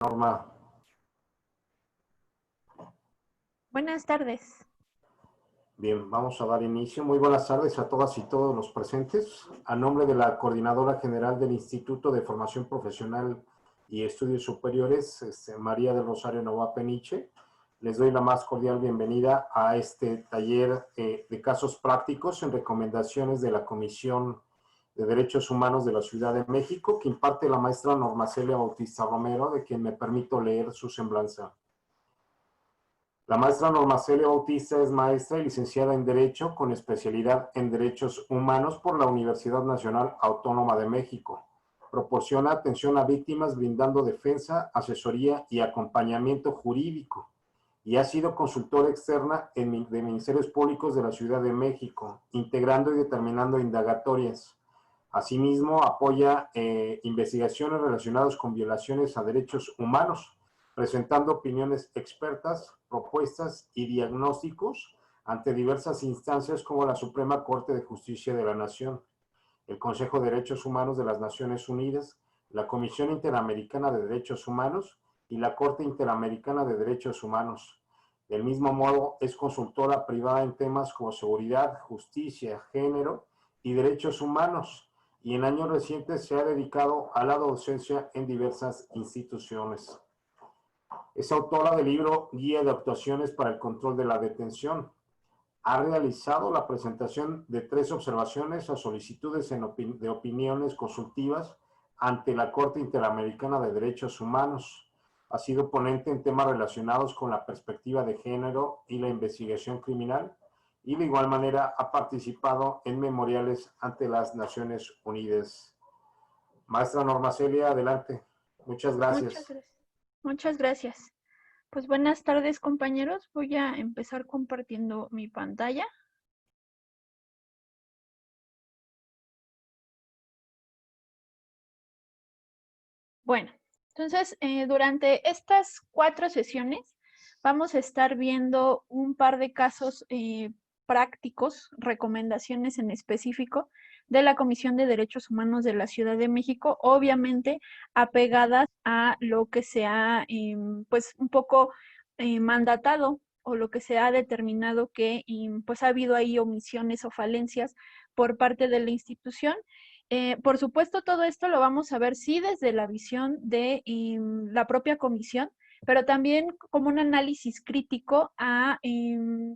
Norma. Buenas tardes. Bien, vamos a dar inicio. Muy buenas tardes a todas y todos los presentes. A nombre de la Coordinadora General del Instituto de Formación Profesional y Estudios Superiores, María del Rosario Novoa Peniche, les doy la más cordial bienvenida a este taller de casos prácticos en recomendaciones de la Comisión de Derechos Humanos de la Ciudad de México, que imparte la maestra Norma Celia Bautista Romero, de quien me permito leer su semblanza. La maestra Norma Celia Bautista es maestra y licenciada en Derecho con especialidad en Derechos Humanos por la Universidad Nacional Autónoma de México. Proporciona atención a víctimas brindando defensa, asesoría y acompañamiento jurídico y ha sido consultora externa de Ministerios Públicos de la Ciudad de México, integrando y determinando indagatorias. Asimismo, apoya investigaciones relacionadas con violaciones a derechos humanos, presentando opiniones expertas, propuestas y diagnósticos ante diversas instancias como la Suprema Corte de Justicia de la Nación, el Consejo de Derechos Humanos de las Naciones Unidas, la Comisión Interamericana de Derechos Humanos y la Corte Interamericana de Derechos Humanos. Del mismo modo, es consultora privada en temas como seguridad, justicia, género y derechos humanos, y en años recientes se ha dedicado a la docencia en diversas instituciones. Es autora del libro Guía de Actuaciones para el Control de la Detención. Ha realizado la presentación de 3 observaciones a solicitudes de opiniones consultivas ante la Corte Interamericana de Derechos Humanos. Ha sido ponente en temas relacionados con la perspectiva de género y la investigación criminal, y de igual manera ha participado en memoriales ante las Naciones Unidas. Maestra Norma Celia, adelante. Muchas gracias. Muchas gracias. Pues buenas tardes, compañeros. Voy a empezar compartiendo mi pantalla. Bueno, entonces durante estas 4 sesiones vamos a estar viendo un par de casos prácticos, recomendaciones en específico de la Comisión de Derechos Humanos de la Ciudad de México, obviamente apegadas a lo que se ha pues un poco mandatado o lo que se ha determinado que pues ha habido ahí omisiones o falencias por parte de la institución. Por supuesto, todo esto lo vamos a ver sí desde la visión de la propia comisión, pero también como un análisis crítico a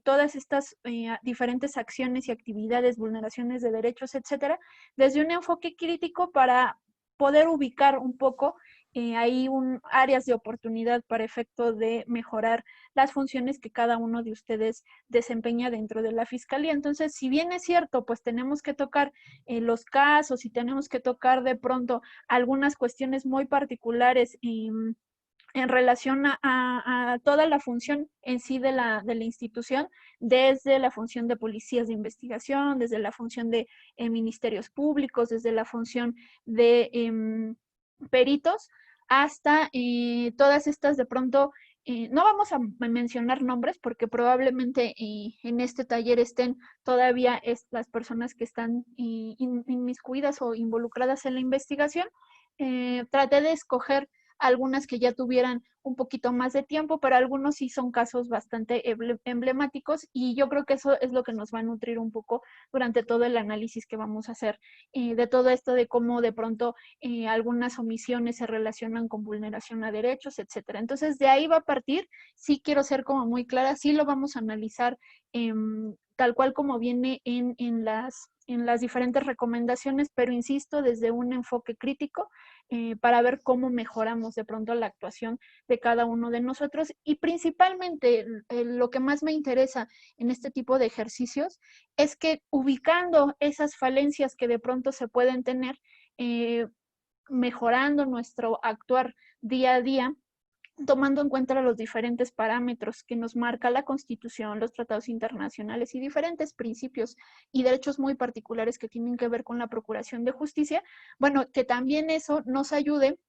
todas estas diferentes acciones y actividades, vulneraciones de derechos, etcétera, desde un enfoque crítico para poder ubicar un poco ahí áreas de oportunidad para efecto de mejorar las funciones que cada uno de ustedes desempeña dentro de la Fiscalía. Entonces, si bien es cierto, pues tenemos que tocar los casos y tenemos que tocar de pronto algunas cuestiones muy particulares en relación a toda la función en sí de la institución, desde la función de policías de investigación, desde la función de ministerios públicos, desde la función de peritos, hasta todas estas de pronto, no vamos a mencionar nombres porque probablemente en este taller estén todavía las personas que están inmiscuidas o involucradas en la investigación. Traté de escoger algunas que ya tuvieran un poquito más de tiempo, pero algunos sí son casos bastante emblemáticos y yo creo que eso es lo que nos va a nutrir un poco durante todo el análisis que vamos a hacer de todo esto, de cómo de pronto algunas omisiones se relacionan con vulneración a derechos, etcétera. Entonces, de ahí va a partir. Sí quiero ser como muy clara, sí lo vamos a analizar tal cual como viene en las diferentes recomendaciones, pero insisto, desde un enfoque crítico para ver cómo mejoramos de pronto la actuación de cada uno de nosotros, y principalmente lo que más me interesa en este tipo de ejercicios es que ubicando esas falencias que de pronto se pueden tener, mejorando nuestro actuar día a día, tomando en cuenta los diferentes parámetros que nos marca la Constitución, los tratados internacionales y diferentes principios y derechos muy particulares que tienen que ver con la procuración de justicia, bueno, que también eso nos ayude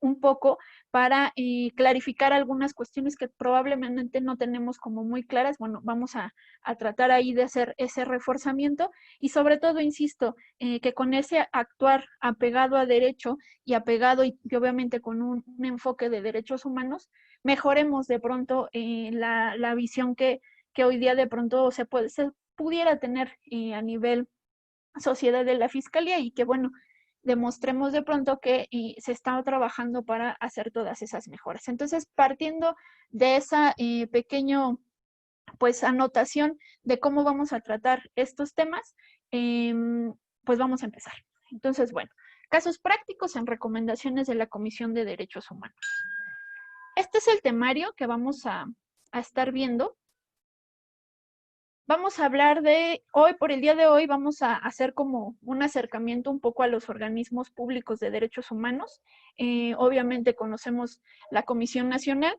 un poco para clarificar algunas cuestiones que probablemente no tenemos como muy claras. Bueno, vamos a tratar ahí de hacer ese reforzamiento y sobre todo, insisto, que con ese actuar apegado a derecho y apegado y obviamente con un enfoque de derechos humanos, mejoremos de pronto la visión que hoy día de pronto se pudiera tener a nivel sociedad de la Fiscalía y que, bueno, demostremos de pronto que se está trabajando para hacer todas esas mejoras. Entonces, partiendo de esa pequeño, pues, anotación de cómo vamos a tratar estos temas, pues vamos a empezar. Entonces, bueno, casos prácticos en recomendaciones de la Comisión de Derechos Humanos. Este es el temario que vamos a estar viendo. Vamos a hablar de, hoy, por el día de hoy, vamos a hacer como un acercamiento un poco a los organismos públicos de derechos humanos. Obviamente conocemos la Comisión Nacional,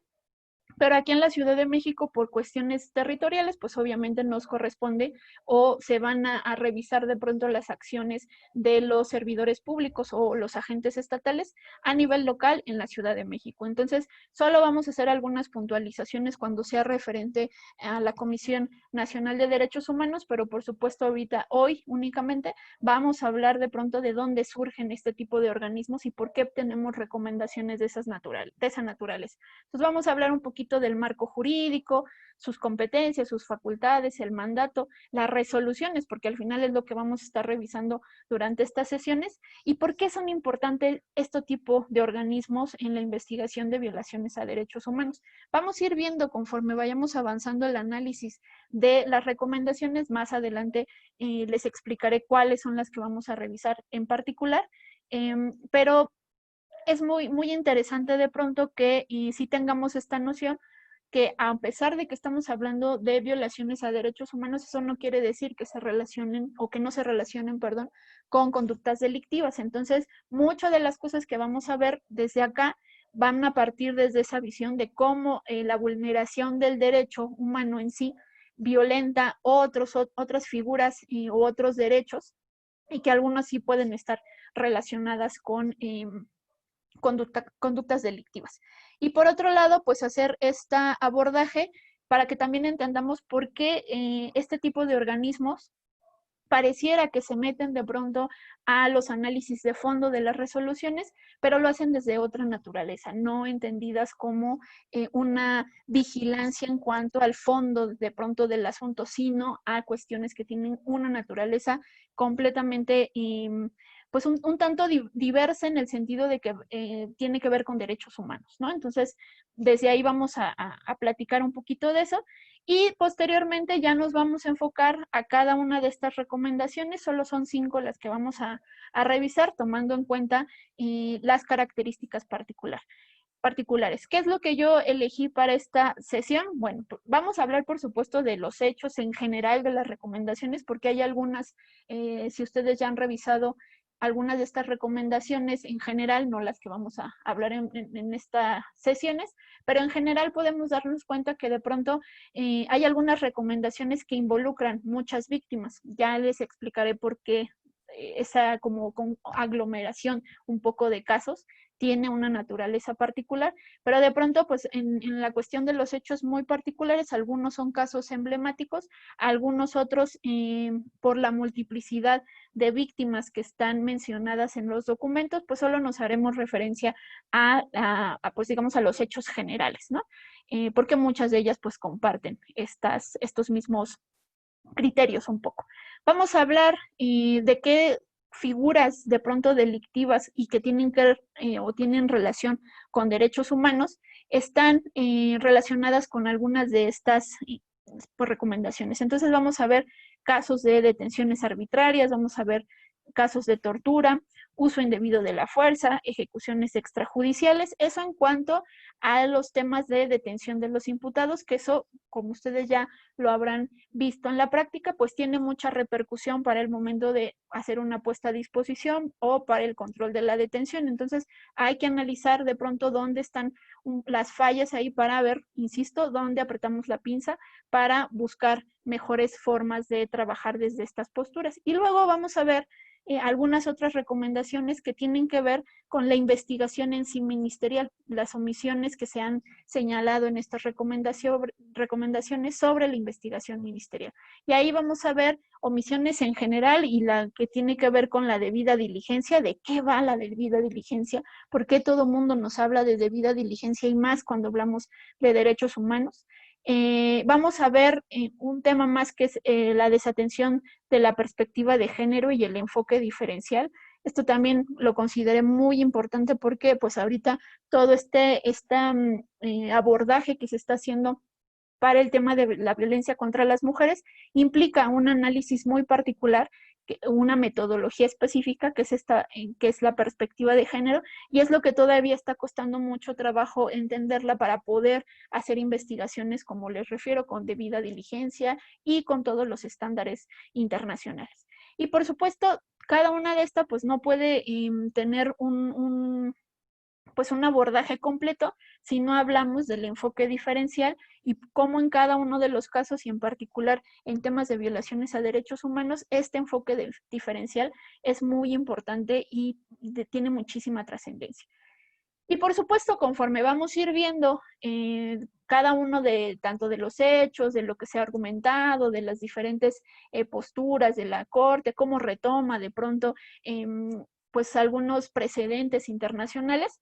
pero aquí en la Ciudad de México, por cuestiones territoriales, pues obviamente nos corresponde o se van a revisar de pronto las acciones de los servidores públicos o los agentes estatales a nivel local en la Ciudad de México. Entonces, solo vamos a hacer algunas puntualizaciones cuando sea referente a la Comisión Nacional de Derechos Humanos, pero por supuesto ahorita, hoy únicamente, vamos a hablar de pronto de dónde surgen este tipo de organismos y por qué tenemos recomendaciones de esa naturaleza. Entonces vamos a hablar un poquito del marco jurídico, sus competencias, sus facultades, el mandato, las resoluciones, porque al final es lo que vamos a estar revisando durante estas sesiones, y por qué son importantes este tipo de organismos en la investigación de violaciones a derechos humanos. Vamos a ir viendo conforme vayamos avanzando el análisis de las recomendaciones. Más adelante les explicaré cuáles son las que vamos a revisar en particular, pero es muy, muy interesante de pronto que sí tengamos esta noción que a pesar de que estamos hablando de violaciones a derechos humanos, eso no quiere decir que se relacionen o que no se relacionen, perdón, con conductas delictivas. Entonces, muchas de las cosas que vamos a ver desde acá van a partir desde esa visión de cómo la vulneración del derecho humano en sí violenta otras figuras u otros derechos y que algunos sí pueden estar relacionadas con conductas delictivas. Y por otro lado, pues hacer este abordaje para que también entendamos por qué este tipo de organismos pareciera que se meten de pronto a los análisis de fondo de las resoluciones, pero lo hacen desde otra naturaleza, no entendidas como una vigilancia en cuanto al fondo de pronto del asunto, sino a cuestiones que tienen una naturaleza completamente pues un tanto diversa en el sentido de que tiene que ver con derechos humanos, ¿no? Entonces, desde ahí vamos a platicar un poquito de eso y posteriormente ya nos vamos a enfocar a cada una de estas recomendaciones. Solo son 5 las que vamos a revisar tomando en cuenta las características particulares. ¿Qué es lo que yo elegí para esta sesión? Bueno, vamos a hablar, por supuesto, de los hechos en general de las recomendaciones, porque hay algunas, si ustedes ya han revisado algunas de estas recomendaciones en general, no las que vamos a hablar en estas sesiones, pero en general podemos darnos cuenta que de pronto hay algunas recomendaciones que involucran muchas víctimas. Ya les explicaré por qué esa como aglomeración un poco de casos tiene una naturaleza particular, pero de pronto, pues en la cuestión de los hechos muy particulares, algunos son casos emblemáticos, algunos otros por la multiplicidad de víctimas que están mencionadas en los documentos, pues solo nos haremos referencia pues digamos, a los hechos generales, ¿no? Porque muchas de ellas pues comparten estos mismos criterios un poco. Vamos a hablar de qué figuras de pronto delictivas y que tienen que o tienen relación con derechos humanos están relacionadas con algunas de estas pues, recomendaciones. Entonces vamos a ver casos de detenciones arbitrarias, vamos a ver casos de tortura, uso indebido de la fuerza, ejecuciones extrajudiciales, eso en cuanto a los temas de detención de los imputados, que eso, como ustedes ya lo habrán visto en la práctica, pues tiene mucha repercusión para el momento de hacer una puesta a disposición o para el control de la detención. Entonces, hay que analizar de pronto dónde están las fallas ahí para ver, insisto, dónde apretamos la pinza para buscar mejores formas de trabajar desde estas posturas. Y luego vamos a ver algunas otras recomendaciones que tienen que ver con la investigación en sí ministerial, las omisiones que se han señalado en estas recomendaciones sobre la investigación ministerial. Y ahí vamos a ver omisiones en general y la que tiene que ver con la debida diligencia, de qué va la debida diligencia, por qué todo mundo nos habla de debida diligencia y más cuando hablamos de derechos humanos. Vamos a ver un tema más que es la desatención de la perspectiva de género y el enfoque diferencial. Esto también lo consideré muy importante porque pues ahorita todo este abordaje que se está haciendo para el tema de la violencia contra las mujeres implica un análisis muy particular, una metodología específica que es la perspectiva de género, y es lo que todavía está costando mucho trabajo entenderla para poder hacer investigaciones, como les refiero, con debida diligencia y con todos los estándares internacionales. Y por supuesto, cada una de estas pues no puede tener pues un abordaje completo si no hablamos del enfoque diferencial y cómo en cada uno de los casos y en particular en temas de violaciones a derechos humanos, este enfoque diferencial es muy importante y tiene muchísima trascendencia. Y por supuesto, conforme vamos a ir viendo cada uno de tanto de los hechos, de lo que se ha argumentado, de las diferentes posturas de la Corte, cómo retoma de pronto pues algunos precedentes internacionales,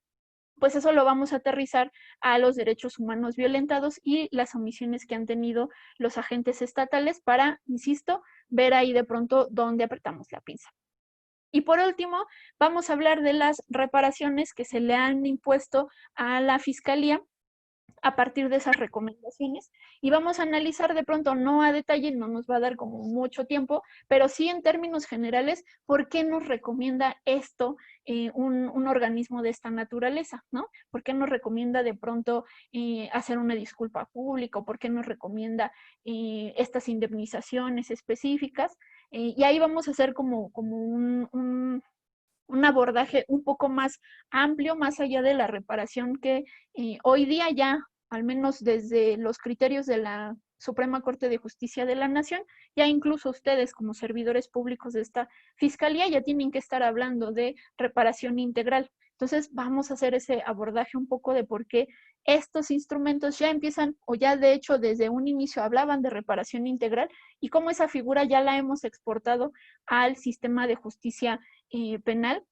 pues eso lo vamos a aterrizar a los derechos humanos violentados y las omisiones que han tenido los agentes estatales para, insisto, ver ahí de pronto dónde apretamos la pinza. Y por último, vamos a hablar de las reparaciones que se le han impuesto a la Fiscalía a partir de esas recomendaciones y vamos a analizar de pronto, no a detalle, no nos va a dar como mucho tiempo, pero sí en términos generales, ¿por qué nos recomienda esto un organismo de esta naturaleza? ¿No? ¿Por qué nos recomienda de pronto hacer una disculpa pública? ¿Por qué nos recomienda estas indemnizaciones específicas? Y ahí vamos a hacer como un abordaje un poco más amplio, más allá de la reparación que hoy día ya, al menos desde los criterios de la Suprema Corte de Justicia de la Nación, ya incluso ustedes como servidores públicos de esta fiscalía ya tienen que estar hablando de reparación integral. Entonces vamos a hacer ese abordaje un poco de por qué estos instrumentos ya empiezan, o ya de hecho desde un inicio hablaban de reparación integral y cómo esa figura ya la hemos exportado al sistema de justicia penal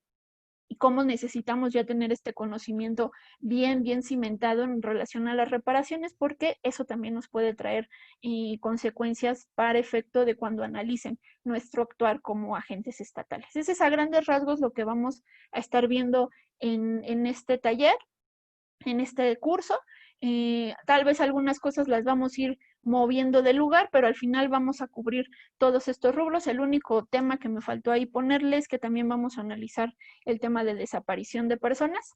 y cómo necesitamos ya tener este conocimiento bien cimentado en relación a las reparaciones, porque eso también nos puede traer consecuencias para efecto de cuando analicen nuestro actuar como agentes estatales. Ese es a grandes rasgos lo que vamos a estar viendo en este taller, en este curso. Tal vez algunas cosas las vamos a ir moviendo de lugar, pero al final vamos a cubrir todos estos rubros. El único tema que me faltó ahí ponerles que también vamos a analizar el tema de desaparición de personas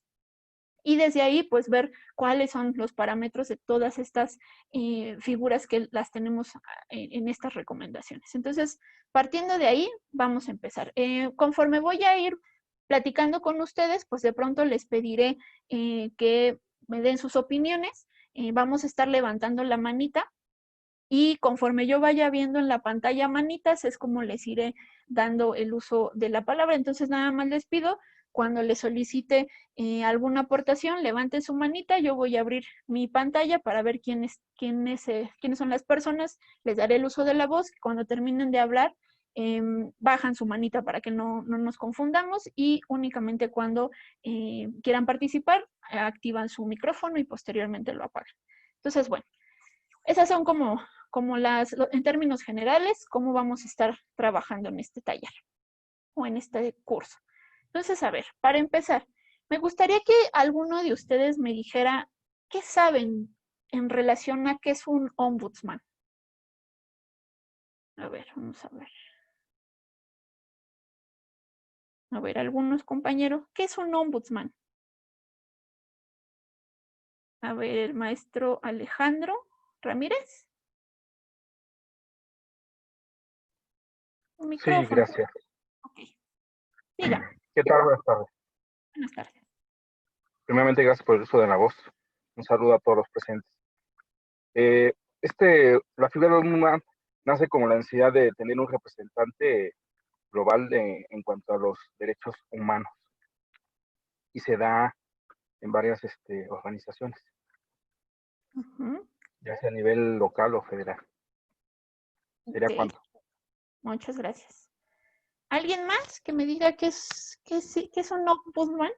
y desde ahí pues ver cuáles son los parámetros de todas estas figuras que las tenemos en estas recomendaciones. Entonces, partiendo de ahí, vamos a empezar. Conforme voy a ir platicando con ustedes, pues de pronto les pediré que me den sus opiniones. Vamos a estar levantando la manita y conforme yo vaya viendo en la pantalla manitas es como les iré dando el uso de la palabra. Entonces nada más les pido, cuando les solicite alguna aportación, levanten su manita, yo voy a abrir mi pantalla para ver quiénes son las personas, les daré el uso de la voz, cuando terminen de hablar, bajan su manita para que no nos confundamos y únicamente cuando quieran participar, activan su micrófono y posteriormente lo apagan. Entonces, bueno, esas son como en términos generales, cómo vamos a estar trabajando en este taller o en este curso. Entonces, a ver, para empezar, me gustaría que alguno de ustedes me dijera qué saben en relación a qué es un ombudsman. A ver, vamos a ver. A ver, algunos compañeros, ¿qué es un ombudsman? A ver, el maestro Alejandro Ramírez. Un micrófono. Sí, gracias. Ok. Diga. ¿Qué tal? Buenas tardes. Buenas tardes. Primeramente, gracias por el uso de la voz. Un saludo a todos los presentes. La figura de ombudsman nace como la necesidad de tener un representante global en cuanto a los derechos humanos. Y se da en varias organizaciones, ya sea a nivel local o federal. ¿Sería cuánto? Muchas gracias. ¿Alguien más que me diga qué es un ombudsman?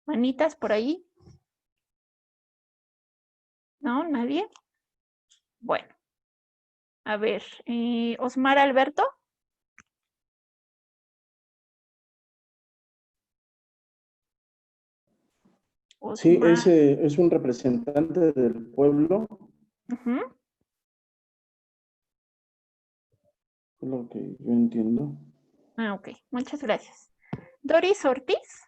¿Manitas por ahí? ¿No? ¿Nadie? Bueno. A ver, Osmar Alberto. Sí, Osmar. es un representante del pueblo. Es lo que yo entiendo. Ah, ok. Muchas gracias. Doris Ortiz.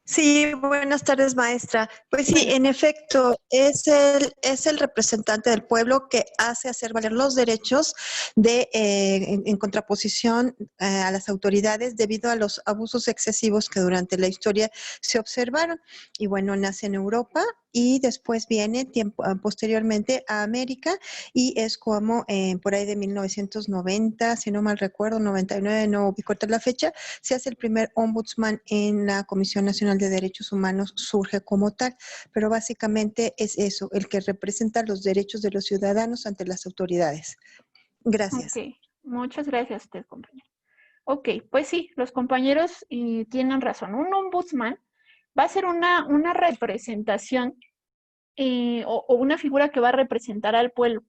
Sí, buenas tardes, maestra. Pues sí, en efecto, es el representante del pueblo que hace hacer valer los derechos en contraposición a las autoridades debido a los abusos excesivos que durante la historia se observaron. Y bueno, nace en Europa y después viene posteriormente a América y es como por ahí de 1990, si no mal recuerdo, 99, no ubico la fecha, se hace el primer ombudsman en la Comisión Nacional de Derechos Humanos, surge como tal, pero básicamente es eso, el que representa los derechos de los ciudadanos ante las autoridades. Gracias. Ok, muchas gracias a usted, compañero. Ok, pues sí, los compañeros tienen razón. Un ombudsman va a ser una representación o una figura que va a representar al pueblo,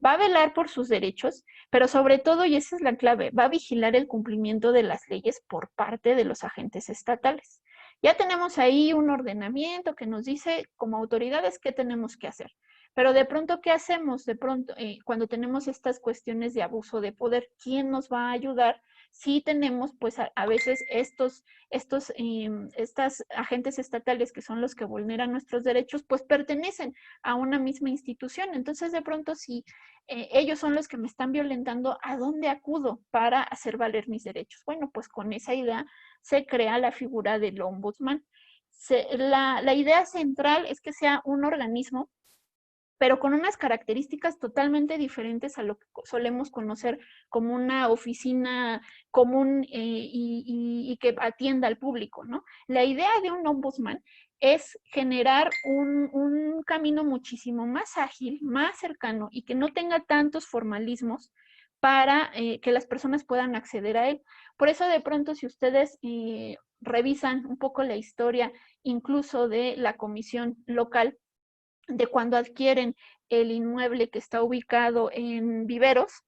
va a velar por sus derechos, pero sobre todo, y esa es la clave, va a vigilar el cumplimiento de las leyes por parte de los agentes estatales. Ya tenemos ahí un ordenamiento que nos dice como autoridades qué tenemos que hacer. Pero de pronto, ¿qué hacemos? De pronto, cuando tenemos estas cuestiones de abuso de poder, ¿quién nos va a ayudar? Si tenemos, pues, a veces estas agentes estatales que son los que vulneran nuestros derechos, pues pertenecen a una misma institución. Entonces, de pronto, si ellos son los que me están violentando, ¿a dónde acudo para hacer valer mis derechos? Bueno, pues con esa idea se crea la figura del ombudsman. La idea central es que sea un organismo, pero con unas características totalmente diferentes a lo que solemos conocer como una oficina común y que atienda al público, ¿no? La idea de un ombudsman es generar un camino muchísimo más ágil, más cercano y que no tenga tantos formalismos para que las personas puedan acceder a él. Por eso, de pronto, si ustedes revisan un poco la historia incluso de la comisión local, de cuando adquieren el inmueble que está ubicado en Viveros,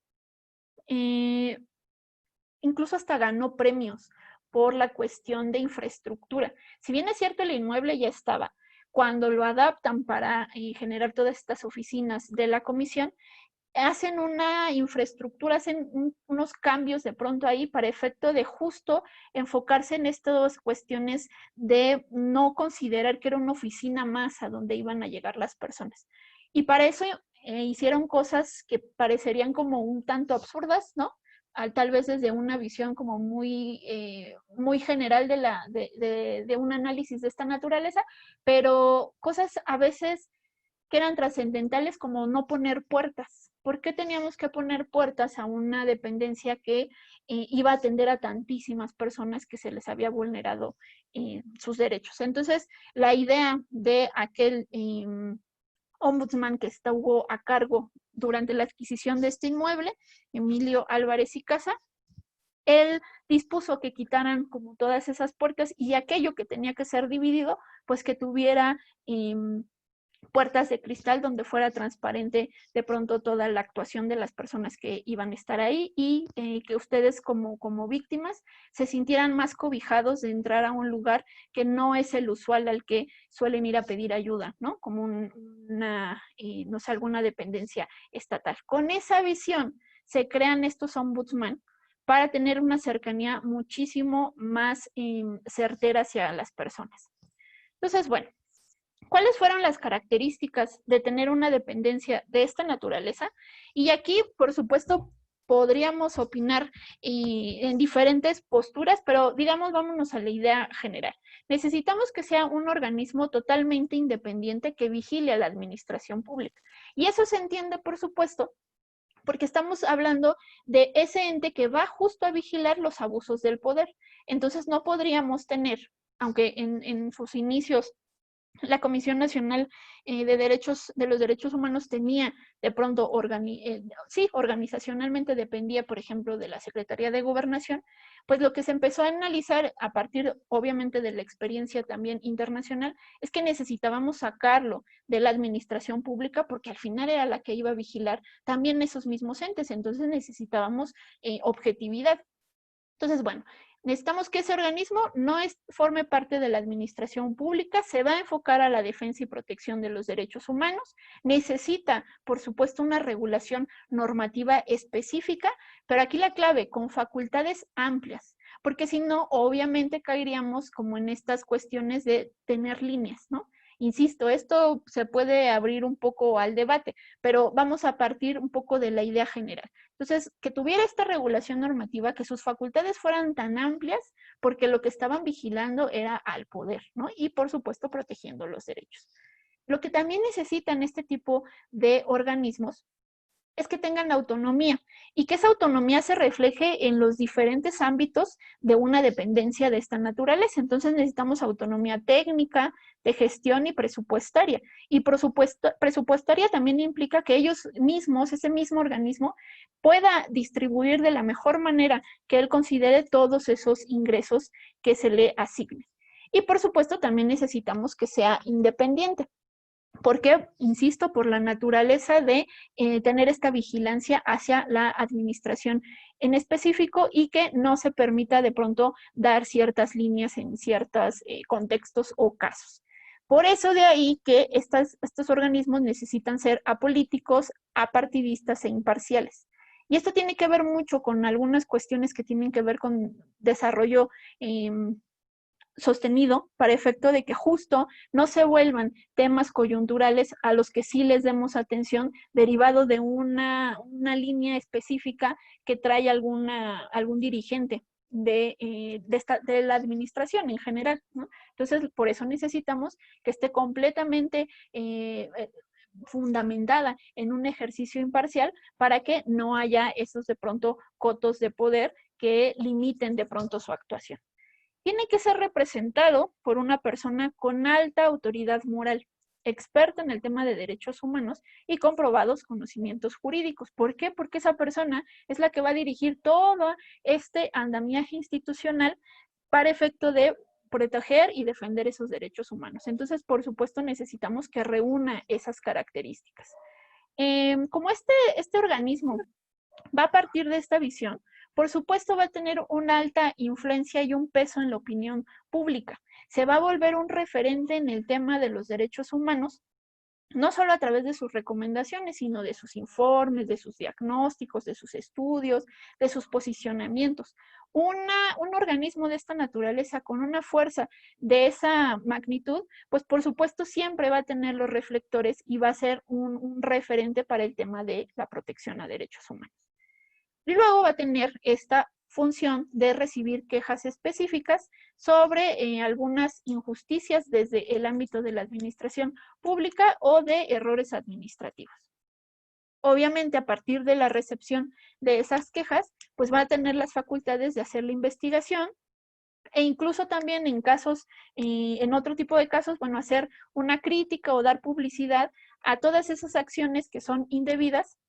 incluso hasta ganó premios por la cuestión de infraestructura. Si bien es cierto, el inmueble ya estaba, cuando lo adaptan para generar todas estas oficinas de la comisión, hacen una infraestructura, hacen unos cambios de pronto ahí para efecto de justo enfocarse en estas cuestiones de no considerar que era una oficina más a donde iban a llegar las personas. Y para eso hicieron cosas que parecerían como un tanto absurdas, ¿no? Tal vez desde una visión como muy general de un análisis de esta naturaleza, pero cosas a veces que eran trascendentales, como no poner puertas. ¿Por qué teníamos que poner puertas a una dependencia que iba a atender a tantísimas personas que se les había vulnerado sus derechos? Entonces, la idea de aquel ombudsman que estuvo a cargo durante la adquisición de este inmueble, Emilio Álvarez y Casa, él dispuso que quitaran como todas esas puertas y aquello que tenía que ser dividido, pues que tuviera puertas de cristal donde fuera transparente de pronto toda la actuación de las personas que iban a estar ahí y que ustedes como sé se sintieran más cobijados de entrar a un lugar que no es el usual al que suelen ir a pedir ayuda, ¿no? Como no sé, alguna dependencia estatal. Con esa visión se crean estos ombudsman para tener una cercanía muchísimo más certera hacia las personas. Entonces, bueno, ¿cuáles fueron las características de tener una dependencia de esta naturaleza? Y aquí, por supuesto, podríamos opinar en diferentes posturas, pero digamos, vámonos a la idea general. Necesitamos que sea un organismo totalmente independiente que vigile a la administración pública. Y eso se entiende, por supuesto, porque estamos hablando de ese ente que va justo a vigilar los abusos del poder. Entonces no podríamos tener, aunque en sus inicios la Comisión Nacional de los Derechos Humanos tenía de pronto, organizacionalmente dependía, por ejemplo, de la Secretaría de Gobernación, pues lo que se empezó a analizar a partir, obviamente, de la experiencia también internacional, es que necesitábamos sacarlo de la administración pública porque al final era la que iba a vigilar también esos mismos entes, entonces necesitábamos objetividad. Entonces, bueno, necesitamos que ese organismo forme parte de la administración pública, se va a enfocar a la defensa y protección de los derechos humanos, necesita, por supuesto, una regulación normativa específica, pero aquí la clave, con facultades amplias, porque si no, obviamente caeríamos como en estas cuestiones de tener líneas, ¿no? Insisto, esto se puede abrir un poco al debate, pero vamos a partir un poco de la idea general. Entonces, que tuviera esta regulación normativa, que sus facultades fueran tan amplias, porque lo que estaban vigilando era al poder, ¿no? Y por supuesto, protegiendo los derechos. Lo que también necesitan este tipo de organismos es que tengan autonomía y que esa autonomía se refleje en los diferentes ámbitos de una dependencia de esta naturaleza. Entonces necesitamos autonomía técnica, de gestión y presupuestaria. Y presupuestaria también implica que ellos mismos, ese mismo organismo, pueda distribuir de la mejor manera que él considere todos esos ingresos que se le asignen. Y por supuesto también necesitamos que sea independiente. ¿Por qué? Insisto, por la naturaleza de tener esta vigilancia hacia la administración en específico y que no se permita de pronto dar ciertas líneas en ciertos contextos o casos. Por eso de ahí que estos organismos necesitan ser apolíticos, apartidistas e imparciales. Y esto tiene que ver mucho con algunas cuestiones que tienen que ver con desarrollo sostenido para efecto de que justo no se vuelvan temas coyunturales a los que sí les demos atención derivado de una línea específica que trae algún dirigente de la administración en general, ¿no? Entonces, por eso necesitamos que esté completamente fundamentada en un ejercicio imparcial para que no haya esos de pronto cotos de poder que limiten de pronto su actuación. Tiene que ser representado por una persona con alta autoridad moral, experta en el tema de derechos humanos y con probados conocimientos jurídicos. ¿Por qué? Porque esa persona es la que va a dirigir todo este andamiaje institucional para efecto de proteger y defender esos derechos humanos. Entonces, por supuesto, necesitamos que reúna esas características. Como este organismo va a partir de esta visión, por supuesto va a tener una alta influencia y un peso en la opinión pública. Se va a volver un referente en el tema de los derechos humanos, no solo a través de sus recomendaciones, sino de sus informes, de sus diagnósticos, de sus estudios, de sus posicionamientos. Un organismo de esta naturaleza con una fuerza de esa magnitud, pues por supuesto siempre va a tener los reflectores y va a ser un referente para el tema de la protección a derechos humanos. Y luego va a tener esta función de recibir quejas específicas sobre algunas injusticias desde el ámbito de la administración pública o de errores administrativos. Obviamente, a partir de la recepción de esas quejas, pues va a tener las facultades de hacer la investigación e incluso también en casos, en otro tipo de casos, bueno, hacer una crítica o dar publicidad a todas esas acciones que son indebidas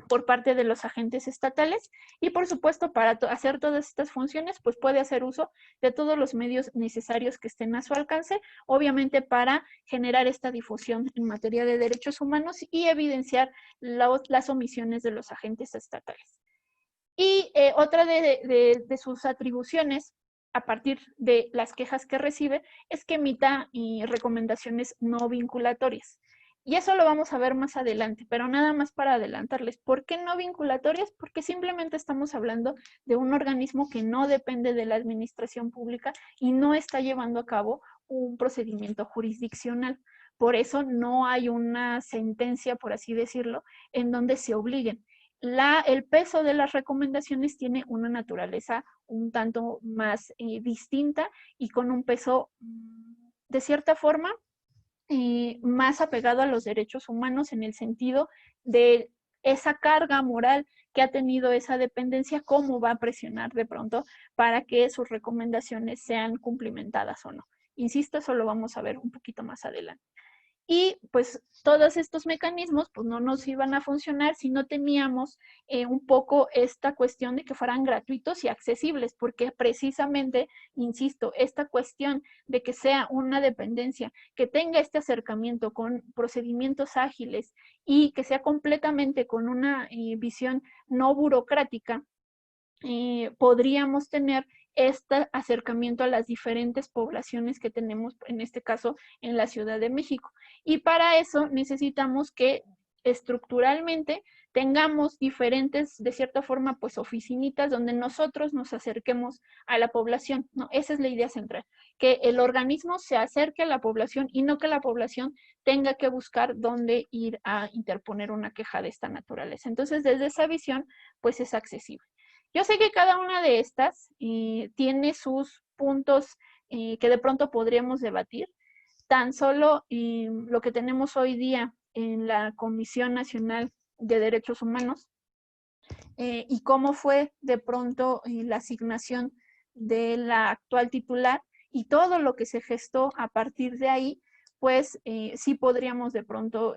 por parte de los agentes estatales y por supuesto para hacer todas estas funciones pues puede hacer uso de todos los medios necesarios que estén a su alcance, obviamente para generar esta difusión en materia de derechos humanos y evidenciar las omisiones de los agentes estatales. Y otra de sus atribuciones a partir de las quejas que recibe es que emita recomendaciones no vinculatorias. Y eso lo vamos a ver más adelante, pero nada más para adelantarles. ¿Por qué no vinculatorias? Porque simplemente estamos hablando de un organismo que no depende de la administración pública y no está llevando a cabo un procedimiento jurisdiccional. Por eso no hay una sentencia, por así decirlo, en donde se obliguen. el peso de las recomendaciones tiene una naturaleza un tanto más distinta y con un peso, de cierta forma, más apegado a los derechos humanos en el sentido de esa carga moral que ha tenido esa dependencia, cómo va a presionar de pronto para que sus recomendaciones sean cumplimentadas o no. Insisto, eso lo vamos a ver un poquito más adelante. Y pues todos estos mecanismos pues no nos iban a funcionar si no teníamos un poco esta cuestión de que fueran gratuitos y accesibles, porque precisamente, insisto, esta cuestión de que sea una dependencia, que tenga este acercamiento con procedimientos ágiles y que sea completamente con una visión no burocrática, podríamos tener este acercamiento a las diferentes poblaciones que tenemos, en este caso, en la Ciudad de México. Y para eso necesitamos que estructuralmente tengamos diferentes, de cierta forma, pues oficinitas donde nosotros nos acerquemos a la población, ¿no? Esa es la idea central, que el organismo se acerque a la población y no que la población tenga que buscar dónde ir a interponer una queja de esta naturaleza. Entonces, desde esa visión, pues es accesible. Yo sé que cada una de estas tiene sus puntos que de pronto podríamos debatir. Tan solo lo que tenemos hoy día en la Comisión Nacional de Derechos Humanos y cómo fue de pronto la asignación de la actual titular y todo lo que se gestó a partir de ahí, pues sí podríamos de pronto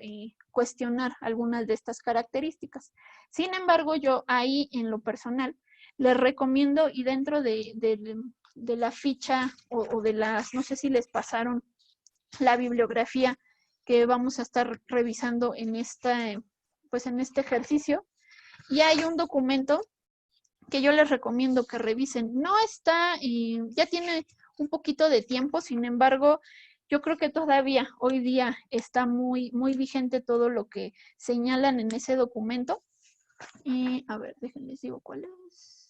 cuestionar algunas de estas características. Sin embargo, yo ahí en lo personal les recomiendo y dentro de la ficha o de las, no sé si les pasaron la bibliografía que vamos a estar revisando en pues en este ejercicio, y hay un documento que yo les recomiendo que revisen. No está, ya tiene un poquito de tiempo, sin embargo, yo creo que todavía hoy día está muy, muy vigente todo lo que señalan en ese documento. Y a ver, déjenles digo cuál es.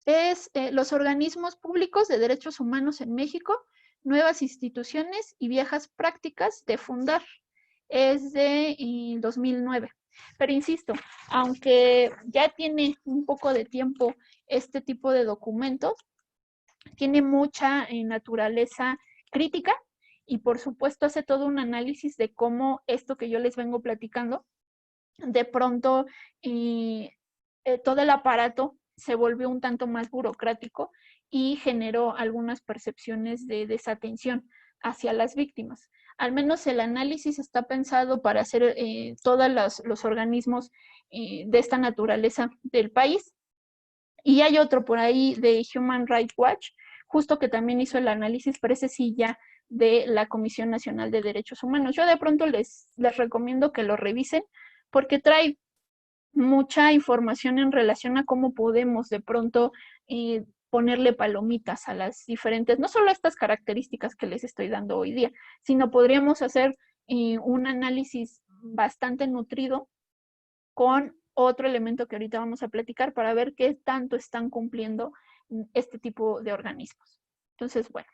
Es los organismos públicos de derechos humanos en México, nuevas instituciones y viejas prácticas de fundar. Es de 2009. Pero insisto, aunque ya tiene un poco de tiempo este tipo de documentos, tiene mucha naturaleza crítica y por supuesto hace todo un análisis de cómo esto que yo les vengo platicando, de pronto todo el aparato se volvió un tanto más burocrático y generó algunas percepciones de desatención hacia las víctimas. Al menos el análisis está pensado para hacer todos los organismos de esta naturaleza del país. Y hay otro por ahí de Human Rights Watch, justo que también hizo el análisis, pero ese sí ya de la Comisión Nacional de Derechos Humanos. Yo de pronto les recomiendo que lo revisen porque trae mucha información en relación a cómo podemos de pronto ponerle palomitas a las diferentes, no solo estas características que les estoy dando hoy día, sino podríamos hacer un análisis bastante nutrido con otro elemento que ahorita vamos a platicar para ver qué tanto están cumpliendo este tipo de organismos. Entonces, bueno,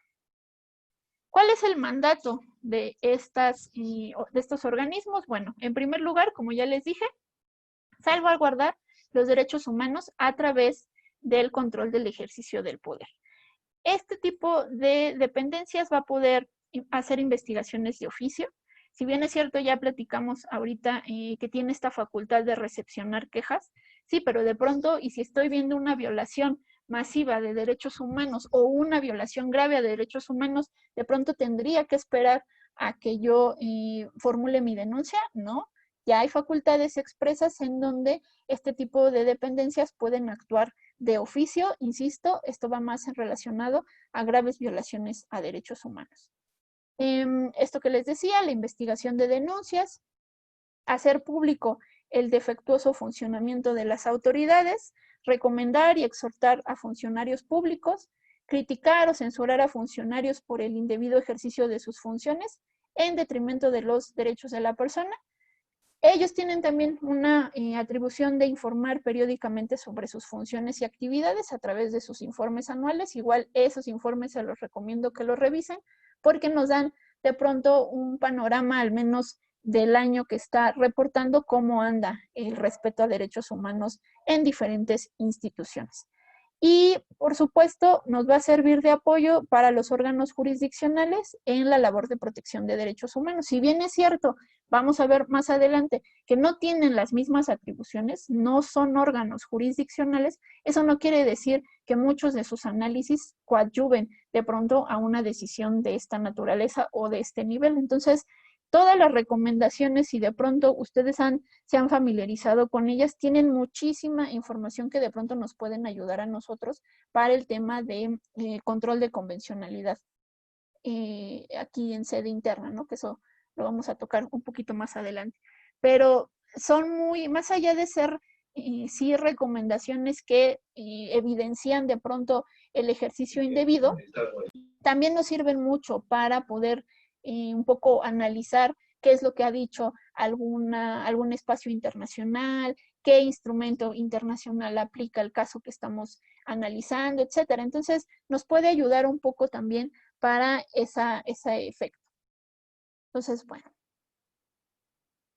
¿cuál es el mandato de estos organismos? Bueno, en primer lugar, como ya les dije, salvaguardar los derechos humanos a través del control del ejercicio del poder. Este tipo de dependencias va a poder hacer investigaciones de oficio. Si bien es cierto, ya platicamos ahorita que tiene esta facultad de recepcionar quejas, sí, pero de pronto, y si estoy viendo una violación masiva de derechos humanos o una violación grave de derechos humanos, de pronto tendría que esperar a que yo formule mi denuncia, ¿no? Ya hay facultades expresas en donde este tipo de dependencias pueden actuar de oficio. Insisto, esto va más relacionado a graves violaciones a derechos humanos. Esto que les decía, la investigación de denuncias, hacer público el defectuoso funcionamiento de las autoridades, recomendar y exhortar a funcionarios públicos, criticar o censurar a funcionarios por el indebido ejercicio de sus funciones en detrimento de los derechos de la persona. Ellos tienen también una atribución de informar periódicamente sobre sus funciones y actividades a través de sus informes anuales. Igual esos informes se los recomiendo que los revisen porque nos dan de pronto un panorama al menos del año que está reportando cómo anda el respeto a derechos humanos en diferentes instituciones. Y, por supuesto, nos va a servir de apoyo para los órganos jurisdiccionales en la labor de protección de derechos humanos. Si bien es cierto, vamos a ver más adelante, que no tienen las mismas atribuciones, no son órganos jurisdiccionales, eso no quiere decir que muchos de sus análisis coadyuven de pronto a una decisión de esta naturaleza o de este nivel. Entonces, todas las recomendaciones, si de pronto ustedes se han familiarizado con ellas, tienen muchísima información que de pronto nos pueden ayudar a nosotros para el tema de control de convencionalidad aquí en sede interna, ¿no? Que eso lo vamos a tocar un poquito más adelante. Pero son muy, más allá de ser sí recomendaciones que evidencian de pronto el ejercicio indebido, también nos sirven mucho para poder un poco analizar qué es lo que ha dicho algún espacio internacional, qué instrumento internacional aplica el caso que estamos analizando, etcétera. Entonces, nos puede ayudar un poco también para ese efecto. Entonces, bueno.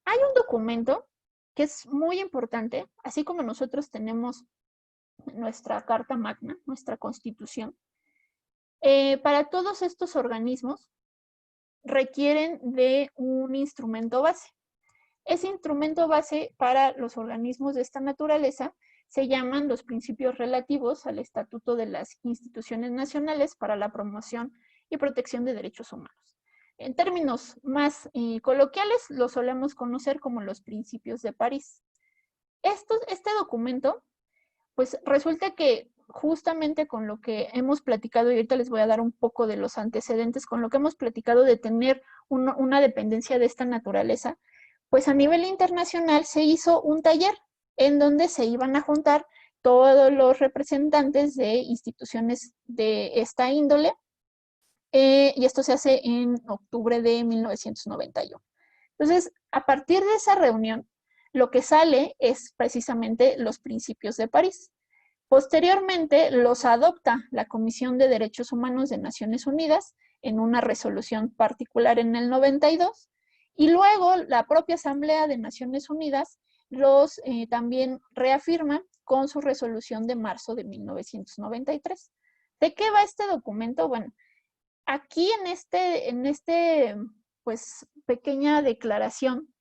Hay un documento que es muy importante, así como nosotros tenemos nuestra Carta Magna, nuestra Constitución. Para todos estos organismos requieren de un instrumento base. Ese instrumento base para los organismos de esta naturaleza se llaman los principios relativos al Estatuto de las Instituciones Nacionales para la Promoción y Protección de Derechos Humanos. En términos más coloquiales, los solemos conocer como los principios de París. Este documento, pues resulta que justamente con lo que hemos platicado, y ahorita les voy a dar un poco de los antecedentes, con lo que hemos platicado de tener una dependencia de esta naturaleza, pues a nivel internacional se hizo un taller en donde se iban a juntar todos los representantes de instituciones de esta índole, y esto se hace en octubre de 1991. Entonces, a partir de esa reunión, lo que sale es precisamente los principios de París. Posteriormente los adopta la Comisión de Derechos Humanos de Naciones Unidas en una resolución particular en el 92, y luego la propia Asamblea de Naciones Unidas los también reafirma con su resolución de marzo de 1993. ¿De qué va este documento? Bueno, aquí en este pues pequeña declaración,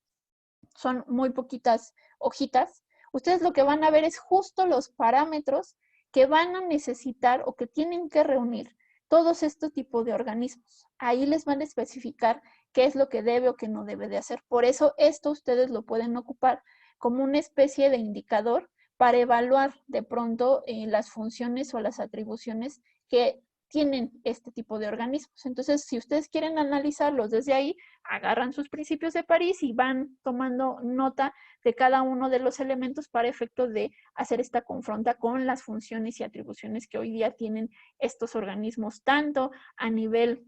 son muy poquitas hojitas, ustedes lo que van a ver es justo los parámetros que van a necesitar o que tienen que reunir todos estos tipos de organismos. Ahí les van a especificar qué es lo que debe o qué no debe de hacer. Por eso esto ustedes lo pueden ocupar como una especie de indicador para evaluar de pronto las funciones o las atribuciones que tienen este tipo de organismos. Entonces, si ustedes quieren analizarlos desde ahí, agarran sus principios de París y van tomando nota de cada uno de los elementos para efecto de hacer esta confronta con las funciones y atribuciones que hoy día tienen estos organismos, tanto a nivel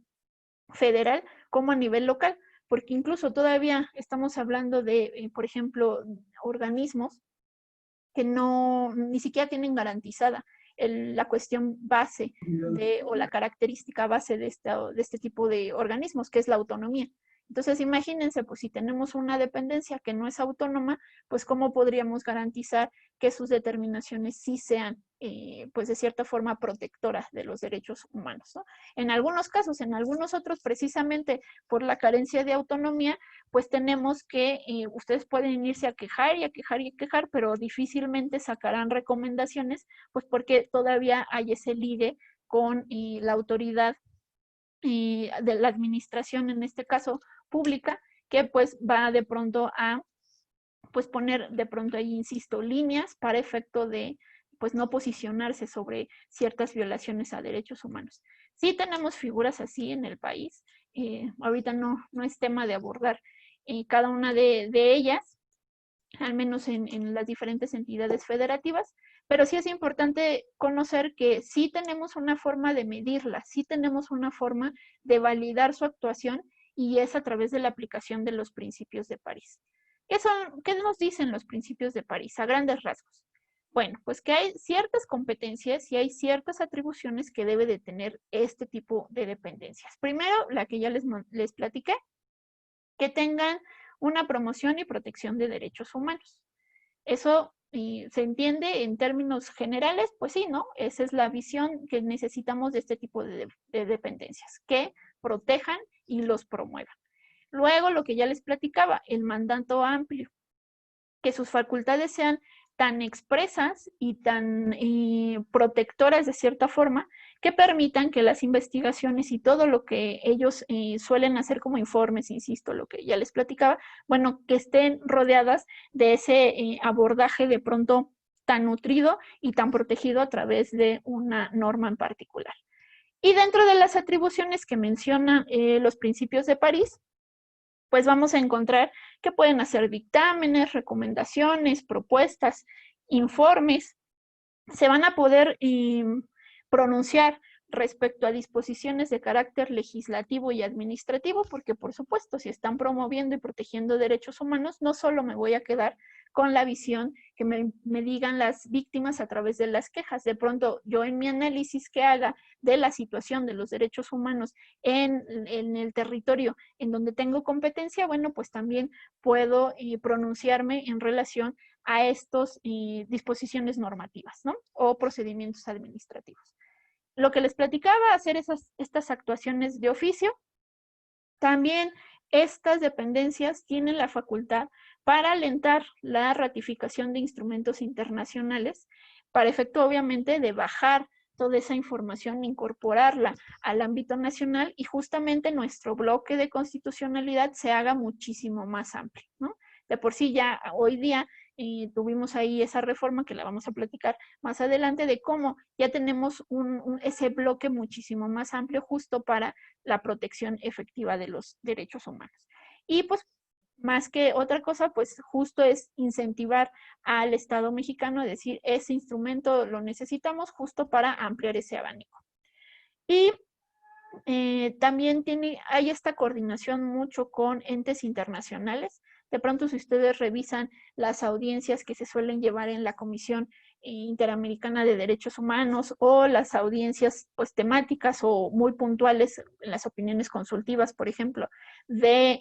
federal como a nivel local, porque incluso todavía estamos hablando de, por ejemplo, organismos que ni siquiera tienen garantizada la cuestión base o la característica base de este tipo de organismos, que es la autonomía. Entonces, imagínense, pues si tenemos una dependencia que no es autónoma, pues cómo podríamos garantizar que sus determinaciones sí sean, pues de cierta forma, protectoras de los derechos humanos, ¿no? En algunos casos, en algunos otros, precisamente por la carencia de autonomía, pues tenemos que, ustedes pueden irse a quejar y a quejar y a quejar, pero difícilmente sacarán recomendaciones, pues porque todavía hay ese ligue con la autoridad de la administración, en este caso pública, que pues va de pronto a pues poner de pronto ahí, insisto, líneas para efecto de pues no posicionarse sobre ciertas violaciones a derechos humanos. Sí tenemos figuras así en el país, ahorita no es tema de abordar cada una de ellas, al menos en las diferentes entidades federativas, pero sí es importante conocer que sí tenemos una forma de medirla, sí tenemos una forma de validar su actuación, y es a través de la aplicación de los principios de París. ¿Qué nos dicen los principios de París a grandes rasgos? Bueno, pues que hay ciertas competencias y hay ciertas atribuciones que debe de tener este tipo de dependencias. Primero, la que ya les platiqué, que tengan una promoción y protección de derechos humanos. Eso se entiende en términos generales, pues sí, ¿no? Esa es la visión que necesitamos de este tipo de dependencias, que protejan y los promuevan. Luego, lo que ya les platicaba, el mandato amplio, que sus facultades sean tan expresas y tan protectoras de cierta forma, que permitan que las investigaciones y todo lo que ellos suelen hacer como informes, insisto, lo que ya les platicaba, bueno, que estén rodeadas de ese abordaje de pronto tan nutrido y tan protegido a través de una norma en particular. Y dentro de las atribuciones que mencionan los principios de París, pues vamos a encontrar que pueden hacer dictámenes, recomendaciones, propuestas, informes. Se van a poder pronunciar respecto a disposiciones de carácter legislativo y administrativo, porque por supuesto, si están promoviendo y protegiendo derechos humanos, no solo me voy a quedar con la visión que me digan las víctimas a través de las quejas. De pronto, yo en mi análisis que haga de la situación de los derechos humanos en el territorio en donde tengo competencia, bueno, pues también puedo pronunciarme en relación a estas disposiciones normativas, ¿no? O procedimientos administrativos. Lo que les platicaba, hacer estas actuaciones de oficio. También estas dependencias tienen la facultad para alentar la ratificación de instrumentos internacionales, para efecto obviamente de bajar toda esa información, incorporarla al ámbito nacional y justamente nuestro bloque de constitucionalidad se haga muchísimo más amplio, ¿no? De por sí ya hoy día tuvimos ahí esa reforma que la vamos a platicar más adelante de cómo ya tenemos ese bloque muchísimo más amplio justo para la protección efectiva de los derechos humanos. Y pues más que otra cosa, pues justo es incentivar al Estado mexicano a decir, ese instrumento lo necesitamos justo para ampliar ese abanico. Y también hay esta coordinación mucho con entes internacionales. De pronto, si ustedes revisan las audiencias que se suelen llevar en la Comisión Interamericana de Derechos Humanos o las audiencias pues, temáticas o muy puntuales en las opiniones consultivas, por ejemplo, de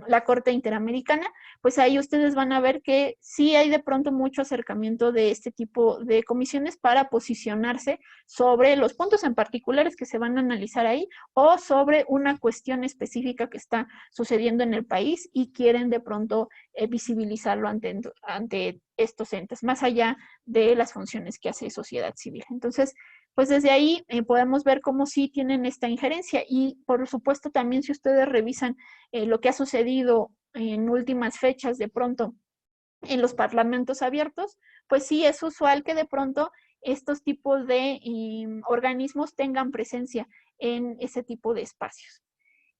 la Corte Interamericana, pues ahí ustedes van a ver que sí hay de pronto mucho acercamiento de este tipo de comisiones para posicionarse sobre los puntos en particulares que se van a analizar ahí o sobre una cuestión específica que está sucediendo en el país y quieren de pronto visibilizarlo ante estos entes, más allá de las funciones que hace sociedad civil. Entonces, pues desde ahí podemos ver cómo sí tienen esta injerencia y por supuesto también si ustedes revisan lo que ha sucedido en últimas fechas de pronto en los parlamentos abiertos, pues sí es usual que de pronto estos tipos de organismos tengan presencia en ese tipo de espacios.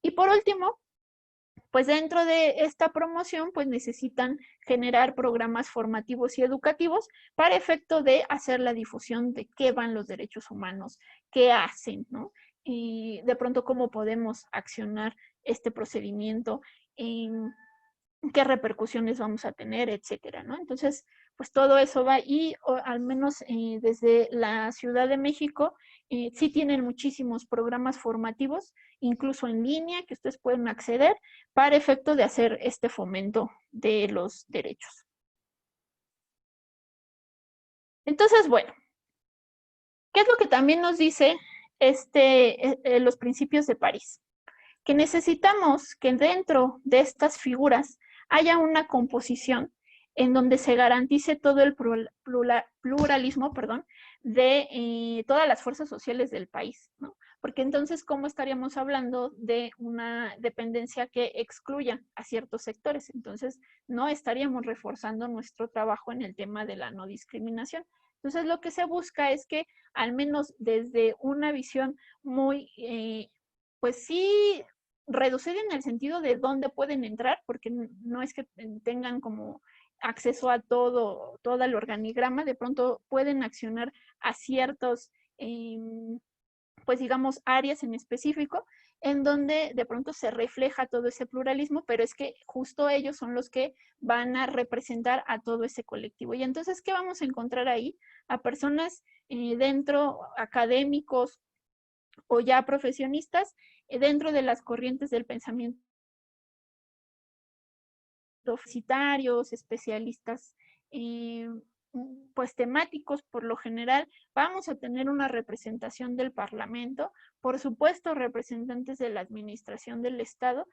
Y por último, pues dentro de esta promoción, pues necesitan generar programas formativos y educativos para efecto de hacer la difusión de qué van los derechos humanos, qué hacen, ¿no? Y de pronto cómo podemos accionar este procedimiento, qué repercusiones vamos a tener, etcétera, ¿no? Entonces, pues todo eso va y al menos desde la Ciudad de México sí tienen muchísimos programas formativos, incluso en línea, que ustedes pueden acceder para efecto de hacer este fomento de los derechos. Entonces, bueno, ¿qué es lo que también nos dice los principios de París? Que necesitamos que dentro de estas figuras haya una composición en donde se garantice todo el pluralismo, de todas las fuerzas sociales del país, ¿no? Porque entonces, ¿cómo estaríamos hablando de una dependencia que excluya a ciertos sectores? Entonces, no estaríamos reforzando nuestro trabajo en el tema de la no discriminación. Entonces, lo que se busca es que, al menos desde una visión muy, pues sí, reducir en el sentido de dónde pueden entrar, porque no es que tengan como acceso a todo el organigrama, de pronto pueden accionar a ciertos, pues digamos, áreas en específico, en donde de pronto se refleja todo ese pluralismo, pero es que justo ellos son los que van a representar a todo ese colectivo. Y entonces, ¿qué vamos a encontrar ahí? A personas dentro, académicos o ya profesionistas, dentro de las corrientes del pensamiento universitarios, especialistas pues temáticos. Por lo general vamos a tener una representación del Parlamento, por supuesto representantes de la administración del Estado,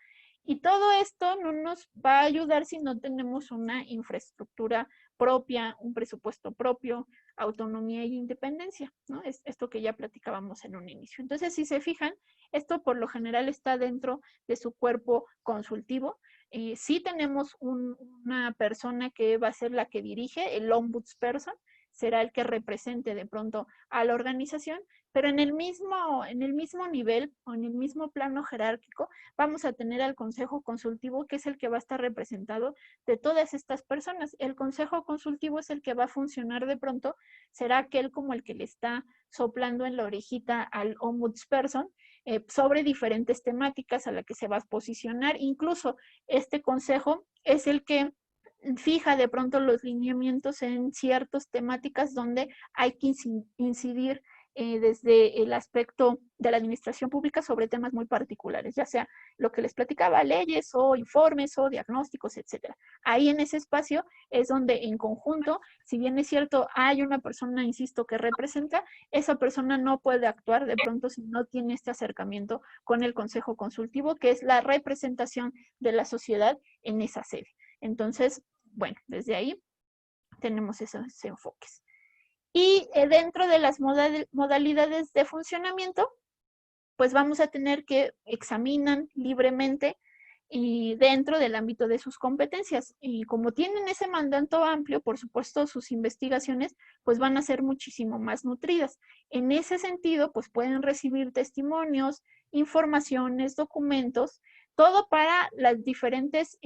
y todo esto no nos va a ayudar si no tenemos una infraestructura propia, un presupuesto propio, autonomía e independencia, ¿no? Es esto que ya platicábamos en un inicio. Entonces, si se fijan, esto por lo general está dentro de su cuerpo consultivo. Sí tenemos una persona que va a ser la que dirige, el ombudsperson, será el que represente de pronto a la organización, pero en el mismo nivel o en el mismo plano jerárquico vamos a tener al Consejo Consultivo, que es el que va a estar representado de todas estas personas. El Consejo Consultivo es el que va a funcionar de pronto, será aquel como el que le está soplando en la orejita al ombudsperson sobre diferentes temáticas a las que se va a posicionar. Incluso este consejo es el que fija de pronto los lineamientos en ciertas temáticas donde hay que incidir desde el aspecto de la administración pública sobre temas muy particulares, ya sea lo que les platicaba, leyes o informes o diagnósticos, etcétera. Ahí en ese espacio es donde en conjunto, si bien es cierto, hay una persona, insisto, que representa, esa persona no puede actuar de pronto si no tiene este acercamiento con el Consejo Consultivo, que es la representación de la sociedad en esa sede. Entonces, bueno, desde ahí tenemos esos enfoques. Y dentro de las modalidades de funcionamiento, pues vamos a tener que examinan libremente y dentro del ámbito de sus competencias. Y como tienen ese mandato amplio, por supuesto, sus investigaciones pues van a ser muchísimo más nutridas. En ese sentido, pues pueden recibir testimonios, informaciones, documentos, todo para las diferentes,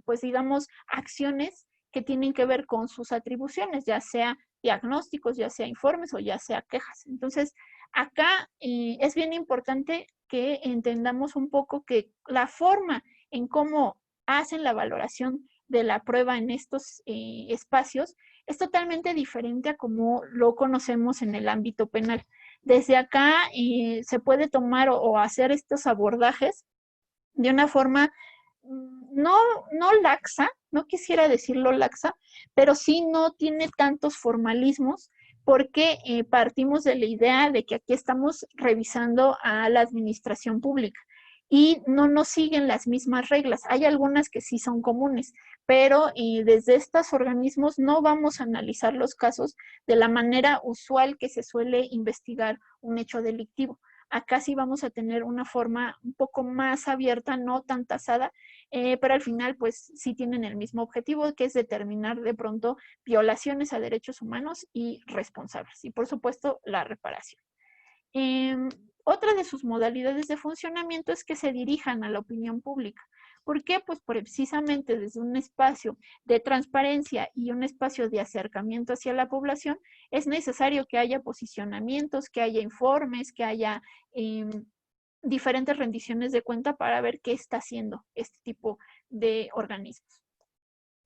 pues digamos, acciones que tienen que ver con sus atribuciones, ya sea diagnósticos, ya sea informes o ya sea quejas. Entonces, acá es bien importante que entendamos un poco que la forma en cómo hacen la valoración de la prueba en estos espacios es totalmente diferente a como lo conocemos en el ámbito penal. Desde acá se puede tomar o hacer estos abordajes de una forma no laxa, no quisiera decirlo laxa, pero sí no tiene tantos formalismos, porque partimos de la idea de que aquí estamos revisando a la administración pública y no nos siguen las mismas reglas. Hay algunas que sí son comunes, pero desde estos organismos no vamos a analizar los casos de la manera usual que se suele investigar un hecho delictivo. Acá sí vamos a tener una forma un poco más abierta, no tan tasada, pero al final pues sí tienen el mismo objetivo, que es determinar de pronto violaciones a derechos humanos y responsables. Y por supuesto la reparación. Otra de sus modalidades de funcionamiento es que se dirijan a la opinión pública. ¿Por qué? Pues precisamente desde un espacio de transparencia y un espacio de acercamiento hacia la población, es necesario que haya posicionamientos, que haya informes, que haya diferentes rendiciones de cuenta para ver qué está haciendo este tipo de organismos.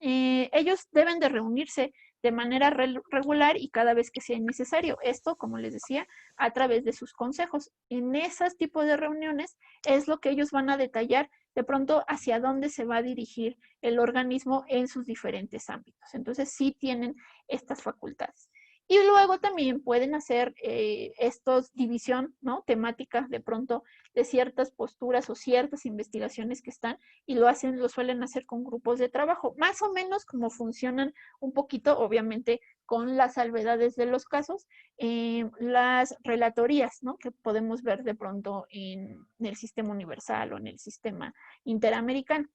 Ellos deben de reunirse de manera regular y cada vez que sea necesario. Esto, como les decía, a través de sus consejos. En esos tipos de reuniones es lo que ellos van a detallar de pronto hacia dónde se va a dirigir el organismo en sus diferentes ámbitos. Entonces, sí tienen estas facultades. Y luego también pueden hacer estos división, ¿no? Temática de pronto de ciertas posturas o ciertas investigaciones que están y lo suelen hacer con grupos de trabajo, más o menos como funcionan un poquito, obviamente con las salvedades de los casos, las relatorías, ¿no? Que podemos ver de pronto en el sistema universal o en el sistema interamericano.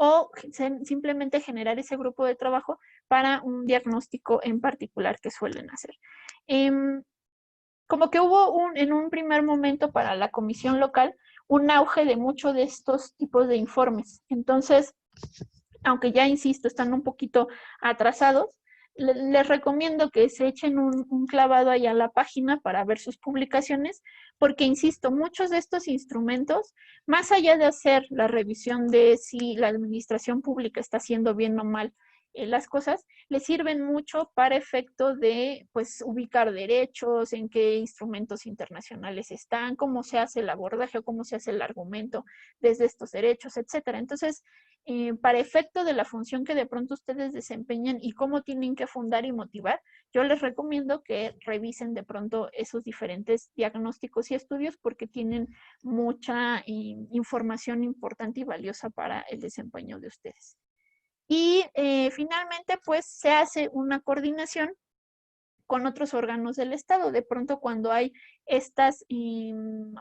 O simplemente generar ese grupo de trabajo para un diagnóstico en particular que suelen hacer. Como que hubo en un primer momento para la comisión local un auge de muchos de estos tipos de informes. Entonces, aunque ya insisto, están un poquito atrasados, les recomiendo que se echen un clavado ahí a la página para ver sus publicaciones, porque insisto, muchos de estos instrumentos, más allá de hacer la revisión de si la administración pública está haciendo bien o mal las cosas, le sirven mucho para efecto de, pues, ubicar derechos, en qué instrumentos internacionales están, cómo se hace el abordaje o cómo se hace el argumento desde estos derechos, etcétera. Entonces, para efecto de la función que de pronto ustedes desempeñan y cómo tienen que fundar y motivar, yo les recomiendo que revisen de pronto esos diferentes diagnósticos y estudios porque tienen mucha información importante y valiosa para el desempeño de ustedes. Y finalmente, pues se hace una coordinación con otros órganos del Estado. De pronto cuando hay estas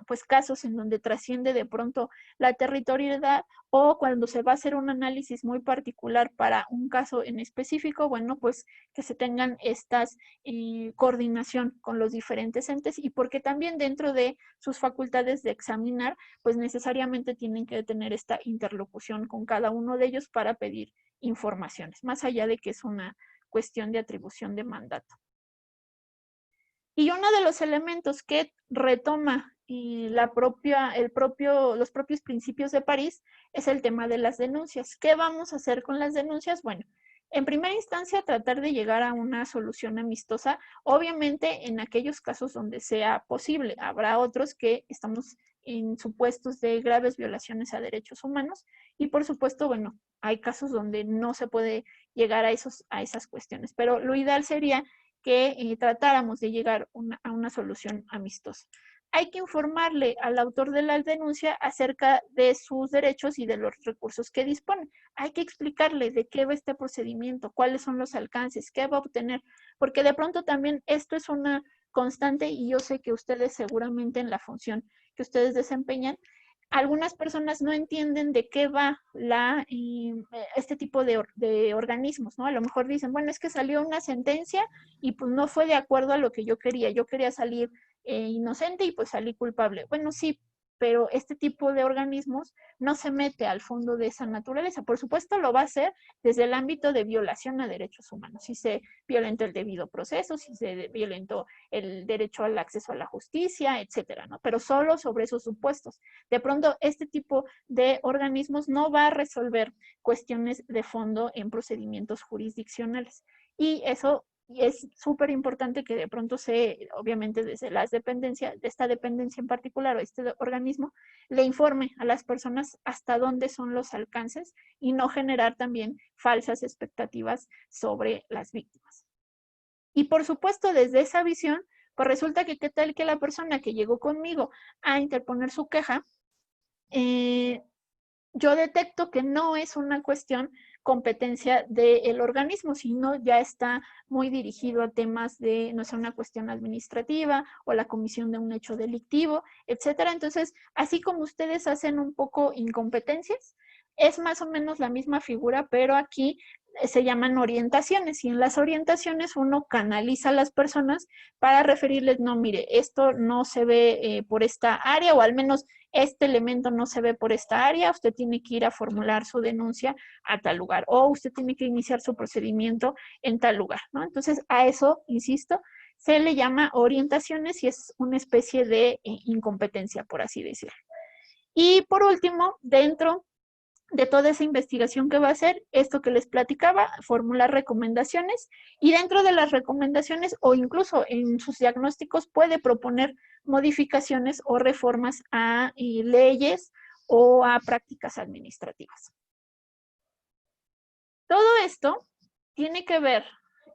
pues casos en donde trasciende de pronto la territorialidad o cuando se va a hacer un análisis muy particular para un caso en específico, bueno, pues que se tengan estas coordinación con los diferentes entes y porque también dentro de sus facultades de examinar, pues necesariamente tienen que tener esta interlocución con cada uno de ellos para pedir informaciones, más allá de que es una cuestión de atribución de mandato. Y uno de los elementos que retoma los propios principios de París es el tema de las denuncias. ¿Qué vamos a hacer con las denuncias? Bueno, en primera instancia, tratar de llegar a una solución amistosa, obviamente en aquellos casos donde sea posible. Habrá otros que estamos en supuestos de graves violaciones a derechos humanos y por supuesto, bueno, hay casos donde no se puede llegar a esas cuestiones, pero lo ideal sería que tratáramos de llegar a una solución amistosa. Hay que informarle al autor de la denuncia acerca de sus derechos y de los recursos que dispone. Hay que explicarle de qué va este procedimiento, cuáles son los alcances, qué va a obtener, porque de pronto también esto es una constante y yo sé que ustedes seguramente en la función que ustedes desempeñan, algunas personas no entienden de qué va este tipo de organismos, ¿no? A lo mejor dicen, bueno, es que salió una sentencia y pues no fue de acuerdo a lo que yo quería salir inocente y pues salí culpable. Bueno, sí, pero este tipo de organismos no se mete al fondo de esa naturaleza. Por supuesto lo va a hacer desde el ámbito de violación a derechos humanos. Si se violentó el debido proceso, si se violentó el derecho al acceso a la justicia, etcétera, ¿no? Pero solo sobre esos supuestos. De pronto, este tipo de organismos no va a resolver cuestiones de fondo en procedimientos jurisdiccionales. Y eso es súper importante que de pronto obviamente desde las dependencias, de esta dependencia en particular o este organismo, le informe a las personas hasta dónde son los alcances y no generar también falsas expectativas sobre las víctimas. Y por supuesto, desde esa visión, pues resulta que qué tal que la persona que llegó conmigo a interponer su queja, yo detecto que no es una cuestión competencia del organismo, sino ya está muy dirigido a temas de, no sé, una cuestión administrativa o la comisión de un hecho delictivo, etcétera. Entonces, así como ustedes hacen un poco incompetencias, es más o menos la misma figura, pero aquí se llaman orientaciones y en las orientaciones uno canaliza a las personas para referirles, no, mire, esto no se ve por esta área o al menos este elemento no se ve por esta área, usted tiene que ir a formular su denuncia a tal lugar o usted tiene que iniciar su procedimiento en tal lugar, ¿no? Entonces a eso, insisto, se le llama orientaciones y es una especie de incompetencia, por así decirlo. Y por último, dentro de toda esa investigación que va a hacer, esto que les platicaba, formular recomendaciones y dentro de las recomendaciones o incluso en sus diagnósticos puede proponer modificaciones o reformas a leyes o a prácticas administrativas. Todo esto tiene que ver,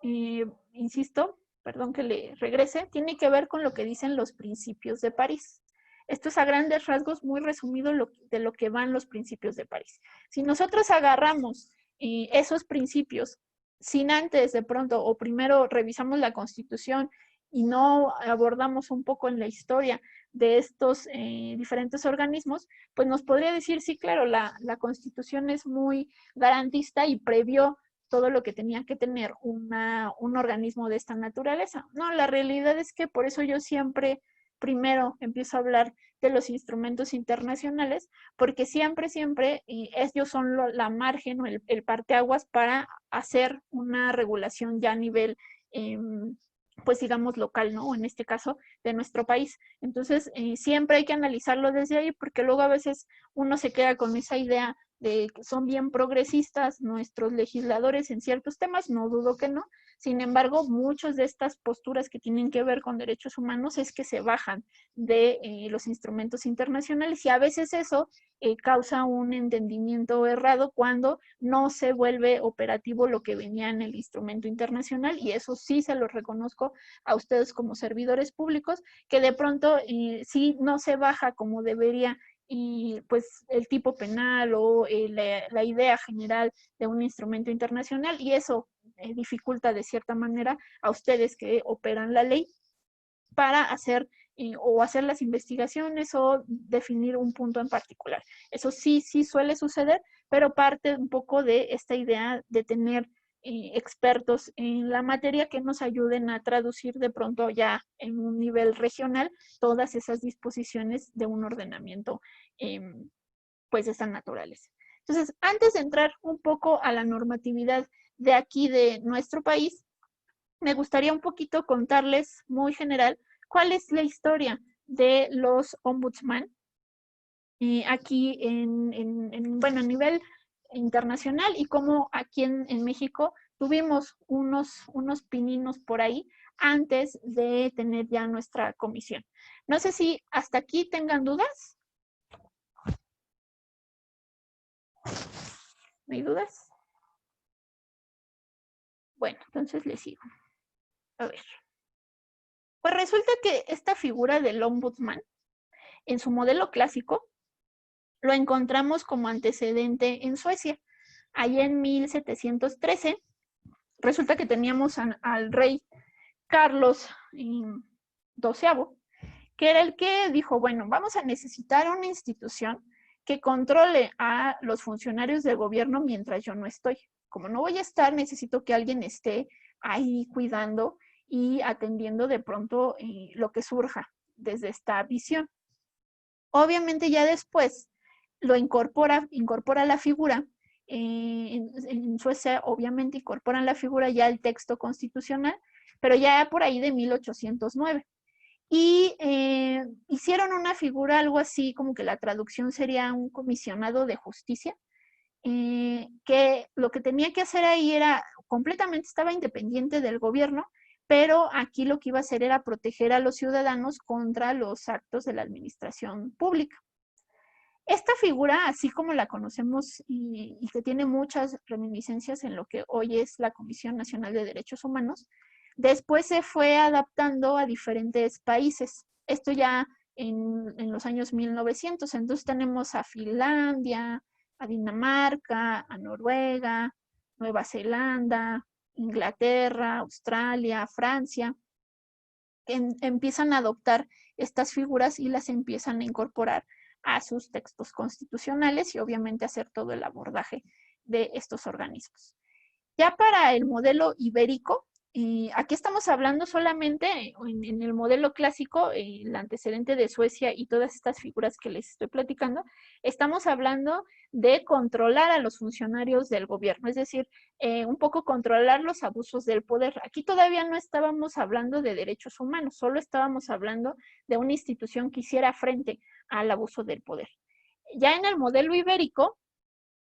insisto, perdón que le regrese, tiene que ver con lo que dicen los principios de París. Esto es a grandes rasgos muy resumido de lo que van los principios de París. Si nosotros agarramos esos principios sin antes de pronto, o primero revisamos la Constitución y no abordamos un poco en la historia de estos diferentes organismos, pues nos podría decir, sí, claro, la Constitución es muy garantista y previó todo lo que tenía que tener un organismo de esta naturaleza. No, la realidad es que por eso yo siempre primero empiezo a hablar de los instrumentos internacionales, porque siempre ellos son la margen o el parteaguas para hacer una regulación ya a nivel, pues digamos, local, ¿no? En este caso, de nuestro país. Entonces, siempre hay que analizarlo desde ahí, porque luego a veces uno se queda con esa idea de que son bien progresistas nuestros legisladores en ciertos temas, no dudo que no. Sin embargo, muchas de estas posturas que tienen que ver con derechos humanos es que se bajan de los instrumentos internacionales, y a veces eso causa un entendimiento errado cuando no se vuelve operativo lo que venía en el instrumento internacional, y eso sí se lo reconozco a ustedes como servidores públicos, que de pronto sí no se baja como debería, y pues el tipo penal o la idea general de un instrumento internacional, y eso dificulta de cierta manera a ustedes que operan la ley para hacer o hacer las investigaciones o definir un punto en particular. Eso sí suele suceder, pero parte un poco de esta idea de tener expertos en la materia que nos ayuden a traducir de pronto ya en un nivel regional todas esas disposiciones de un ordenamiento pues de esta naturaleza. Entonces, antes de entrar un poco a la normatividad de aquí de nuestro país, me gustaría un poquito contarles muy general cuál es la historia de los ombudsman aquí bueno, a nivel internacional, y cómo aquí en México tuvimos unos pininos por ahí antes de tener ya nuestra comisión. No sé si hasta aquí tengan dudas. ¿No hay dudas? Bueno, entonces les sigo. A ver. Pues resulta que esta figura del ombudsman, en su modelo clásico, lo encontramos como antecedente en Suecia. Allá en 1713, resulta que teníamos al rey Carlos XII, que era el que dijo, bueno, vamos a necesitar una institución que controle a los funcionarios del gobierno mientras yo no estoy. Como no voy a estar, necesito que alguien esté ahí cuidando y atendiendo de pronto lo que surja desde esta visión. Obviamente ya después lo incorpora la figura, en Suecia obviamente incorporan la figura ya el texto constitucional, pero ya por ahí de 1809. Y hicieron una figura algo así como que la traducción sería un comisionado de justicia, que lo que tenía que hacer ahí era completamente, estaba independiente del gobierno, pero aquí lo que iba a hacer era proteger a los ciudadanos contra los actos de la administración pública. Esta figura, así como la conocemos y que tiene muchas reminiscencias en lo que hoy es la Comisión Nacional de Derechos Humanos, después se fue adaptando a diferentes países. Esto ya en los años 1900. Entonces tenemos a Finlandia, a Dinamarca, a Noruega, Nueva Zelanda, Inglaterra, Australia, Francia, que empiezan a adoptar estas figuras y las empiezan a incorporar a sus textos constitucionales y obviamente hacer todo el abordaje de estos organismos. Ya para el modelo ibérico, aquí estamos hablando solamente en el modelo clásico, el antecedente de Suecia y todas estas figuras que les estoy platicando, estamos hablando de controlar a los funcionarios del gobierno, es decir, un poco controlar los abusos del poder. Aquí todavía no estábamos hablando de derechos humanos, solo estábamos hablando de una institución que hiciera frente al abuso del poder. Ya en el modelo ibérico,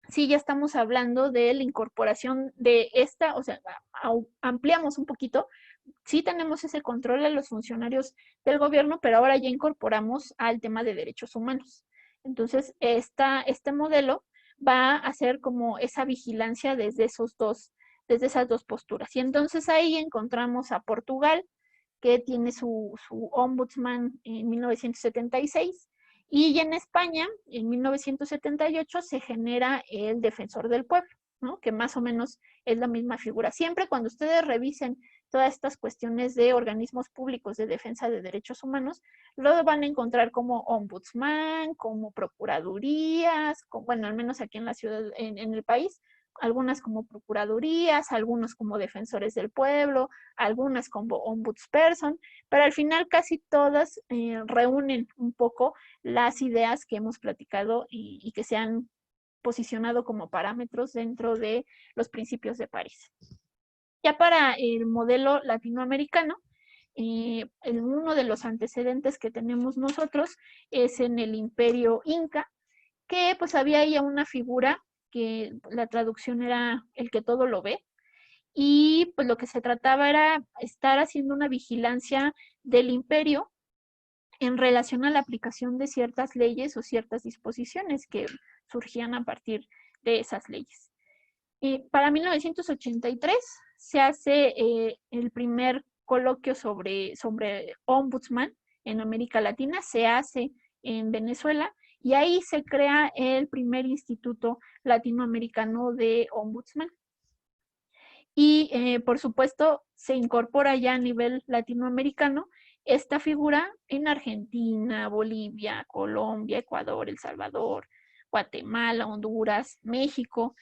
sí, ya estamos hablando de la incorporación de esta, o sea, ampliamos un poquito, sí tenemos ese control a los funcionarios del gobierno, pero ahora ya incorporamos al tema de derechos humanos. Entonces, este modelo va a hacer como esa vigilancia desde esas dos posturas. Y entonces ahí encontramos a Portugal, que tiene su ombudsman en 1976, y en España, en 1978, se genera el defensor del pueblo, ¿no? Que más o menos es la misma figura. Siempre cuando ustedes revisen todas estas cuestiones de organismos públicos de defensa de derechos humanos, lo van a encontrar como ombudsman, como procuradurías, bueno, al menos aquí en la ciudad, en el país, algunas como procuradurías, algunos como defensores del pueblo, algunas como ombudsperson, pero al final casi todas reúnen un poco las ideas que hemos platicado y que se han posicionado como parámetros dentro de los principios de París. Ya para el modelo latinoamericano, uno de los antecedentes que tenemos nosotros es en el Imperio Inca, que pues había ahí una figura que la traducción era el que todo lo ve, y pues lo que se trataba era estar haciendo una vigilancia del imperio en relación a la aplicación de ciertas leyes o ciertas disposiciones que surgían a partir de esas leyes. Para 1983 se hace el primer coloquio sobre ombudsman en América Latina, se hace en Venezuela, y ahí se crea el primer instituto latinoamericano de ombudsman. Y por supuesto se incorpora ya a nivel latinoamericano esta figura en Argentina, Bolivia, Colombia, Ecuador, El Salvador, Guatemala, Honduras, México,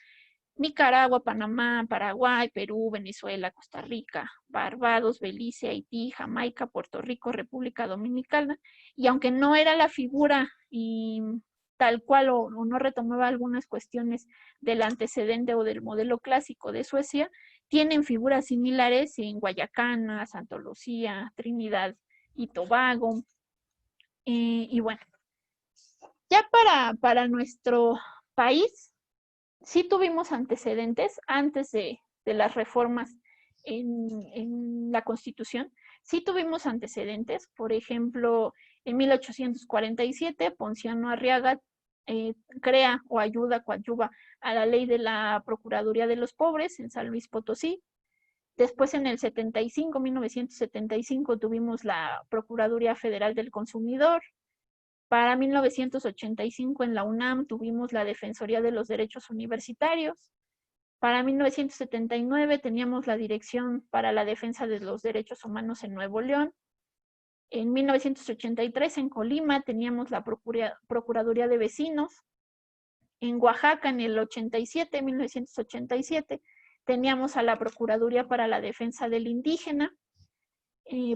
Nicaragua, Panamá, Paraguay, Perú, Venezuela, Costa Rica, Barbados, Belice, Haití, Jamaica, Puerto Rico, República Dominicana. Y aunque no era la figura tal cual o no retomaba algunas cuestiones del antecedente o del modelo clásico de Suecia, tienen figuras similares en Guayacana, Santa Lucía, Trinidad y Tobago. Y bueno, ya para nuestro país, sí tuvimos antecedentes antes de las reformas en la Constitución. Sí tuvimos antecedentes. Por ejemplo, en 1847, Ponciano Arriaga crea o coadyuva a la ley de la Procuraduría de los Pobres en San Luis Potosí. Después, en el 1975, tuvimos la Procuraduría Federal del Consumidor. Para 1985 en la UNAM tuvimos la Defensoría de los Derechos Universitarios. Para 1979 teníamos la Dirección para la Defensa de los Derechos Humanos en Nuevo León. En 1983 en Colima teníamos la Procuraduría de Vecinos. En Oaxaca en el 1987 teníamos a la Procuraduría para la Defensa del Indígena.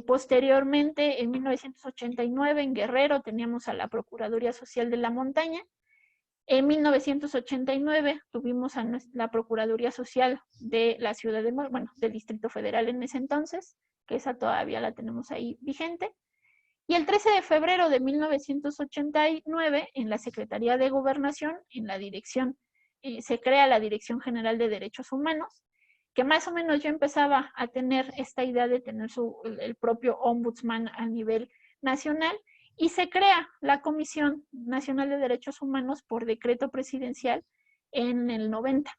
Posteriormente, en 1989, en Guerrero, teníamos a la Procuraduría Social de la Montaña. En 1989 tuvimos a la Procuraduría Social de la Ciudad de del Distrito Federal en ese entonces, que esa todavía la tenemos ahí vigente. Y el 13 de febrero de 1989, en la Secretaría de Gobernación, en la dirección, se crea la Dirección General de Derechos Humanos, que más o menos ya empezaba a tener esta idea de tener el propio ombudsman a nivel nacional, y se crea la Comisión Nacional de Derechos Humanos por decreto presidencial en el 90.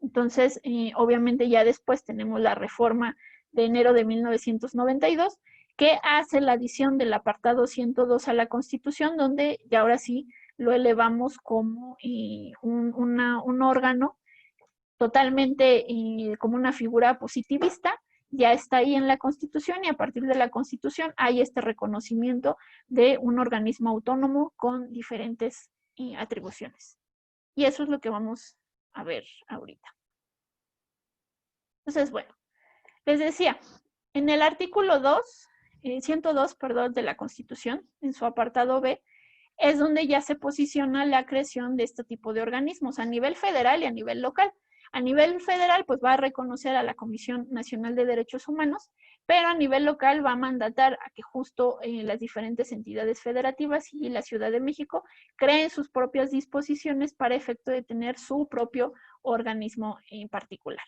Entonces, obviamente ya después tenemos la reforma de enero de 1992, que hace la adición del apartado 102 a la Constitución, donde ya ahora sí lo elevamos como un órgano totalmente como una figura positivista. Ya está ahí en la Constitución, y a partir de la Constitución hay este reconocimiento de un organismo autónomo con diferentes atribuciones. Y eso es lo que vamos a ver ahorita. Entonces, bueno, les decía, en el artículo 102, de la Constitución, en su apartado B, es donde ya se posiciona la creación de este tipo de organismos a nivel federal y a nivel local. A nivel federal, pues va a reconocer a la Comisión Nacional de Derechos Humanos, pero a nivel local va a mandatar a que justo las diferentes entidades federativas y la Ciudad de México creen sus propias disposiciones para efecto de tener su propio organismo en particular.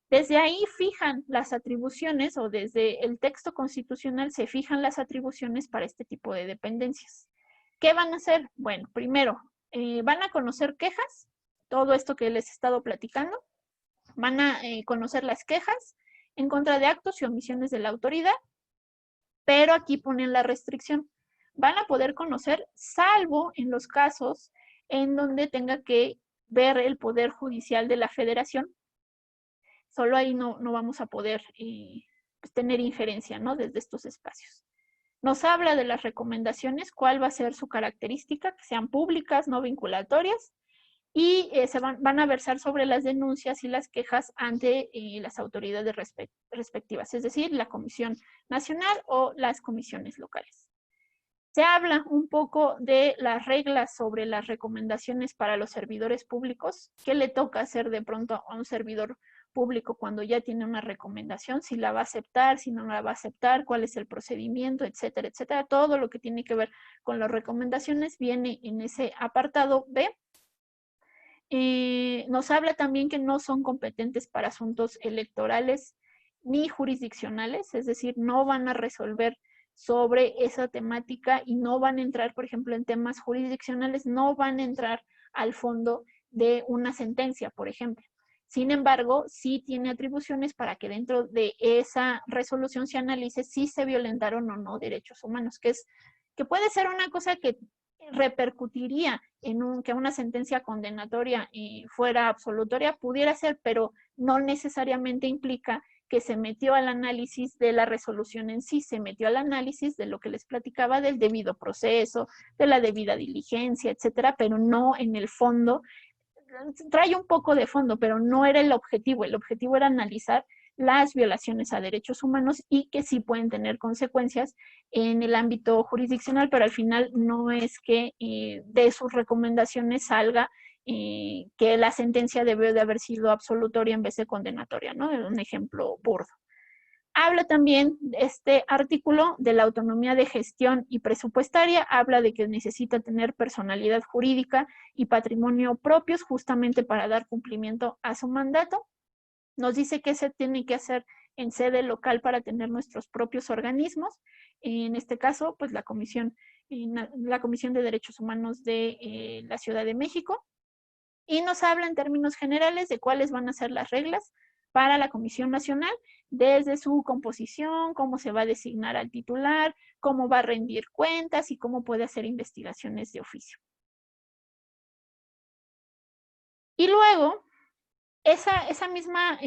Desde ahí fijan las atribuciones, o desde el texto constitucional se fijan las atribuciones para este tipo de dependencias. ¿Qué van a hacer? Bueno, primero, van a conocer quejas, todo esto que les he estado platicando. Van a conocer las quejas en contra de actos y omisiones de la autoridad, pero aquí ponen la restricción. Van a poder conocer, salvo en los casos en donde tenga que ver el Poder Judicial de la Federación. Solo ahí no vamos a poder tener injerencia, ¿no?, desde estos espacios. Nos habla de las recomendaciones, cuál va a ser su característica, que sean públicas, no vinculatorias, y se van a versar sobre las denuncias y las quejas ante las autoridades respectivas, es decir, la Comisión Nacional o las comisiones locales. Se habla un poco de las reglas sobre las recomendaciones para los servidores públicos, qué le toca hacer de pronto a un servidor Público cuando ya tiene una recomendación, si la va a aceptar, si no la va a aceptar, cuál es el procedimiento, etcétera, etcétera. Todo lo que tiene que ver con las recomendaciones viene en ese apartado B. Nos habla también que no son competentes para asuntos electorales ni jurisdiccionales, es decir, no van a resolver sobre esa temática y no van a entrar, por ejemplo, en temas jurisdiccionales, no van a entrar al fondo de una sentencia, por ejemplo. Sin embargo, sí tiene atribuciones para que dentro de esa resolución se analice si se violentaron o no derechos humanos, que puede ser una cosa que repercutiría en que una sentencia condenatoria fuera absolutoria, pudiera ser, pero no necesariamente implica que se metió al análisis de la resolución en sí, se metió al análisis de lo que les platicaba del debido proceso, de la debida diligencia, etcétera, pero no en el fondo. Trae un poco de fondo, pero no era el objetivo era analizar las violaciones a derechos humanos y que sí pueden tener consecuencias en el ámbito jurisdiccional, pero al final no es que de sus recomendaciones salga que la sentencia debió de haber sido absolutoria en vez de condenatoria, ¿no? Un ejemplo burdo. Habla también este artículo de la autonomía de gestión y presupuestaria, habla de que necesita tener personalidad jurídica y patrimonio propios justamente para dar cumplimiento a su mandato. Nos dice que se tiene que hacer en sede local para tener nuestros propios organismos, en este caso, pues la Comisión de Derechos Humanos de la Ciudad de México, y nos habla en términos generales de cuáles van a ser las reglas para la Comisión Nacional, desde su composición, cómo se va a designar al titular, cómo va a rendir cuentas y cómo puede hacer investigaciones de oficio. Y luego, esa misma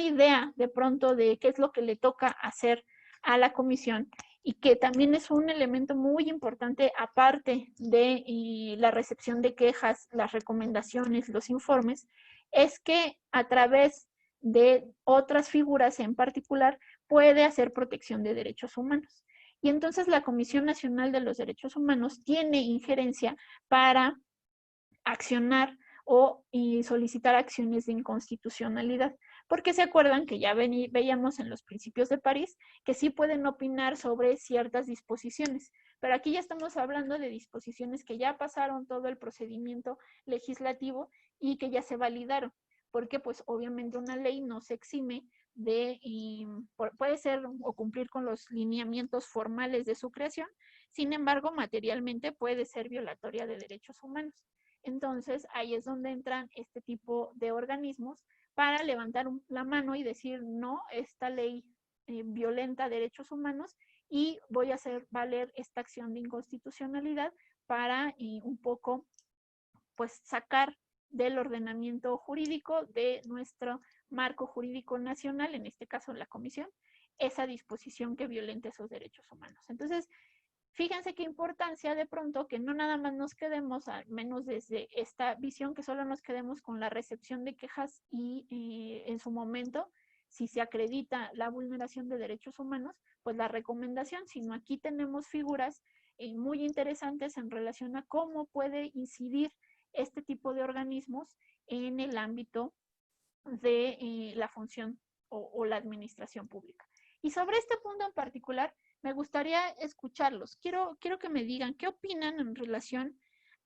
idea de pronto de qué es lo que le toca hacer a la comisión y que también es un elemento muy importante aparte de la recepción de quejas, las recomendaciones, los informes, es que a través de otras figuras en particular puede hacer protección de derechos humanos. Y entonces la Comisión Nacional de los Derechos Humanos tiene injerencia para accionar o solicitar acciones de inconstitucionalidad. Porque se acuerdan que ya veíamos en los principios de París que sí pueden opinar sobre ciertas disposiciones, pero aquí ya estamos hablando de disposiciones que ya pasaron todo el procedimiento legislativo y que ya se validaron, porque pues obviamente una ley no se exime de, puede ser o cumplir con los lineamientos formales de su creación, sin embargo materialmente puede ser violatoria de derechos humanos. Entonces, ahí es donde entran este tipo de organismos para levantar la mano y decir, no, esta ley violenta derechos humanos y voy a hacer valer esta acción de inconstitucionalidad para un poco, pues, sacar del ordenamiento jurídico de nuestro marco jurídico nacional, en este caso la Comisión, esa disposición que violente esos derechos humanos. Entonces, fíjense qué importancia de pronto que no nada más nos quedemos, al menos desde esta visión, que solo nos quedemos con la recepción de quejas y en su momento, si se acredita la vulneración de derechos humanos, pues la recomendación, sino aquí tenemos figuras muy interesantes en relación a cómo puede incidir este tipo de organismos en el ámbito de la función o la administración pública. Y sobre este punto en particular, me gustaría escucharlos. Quiero que me digan qué opinan en relación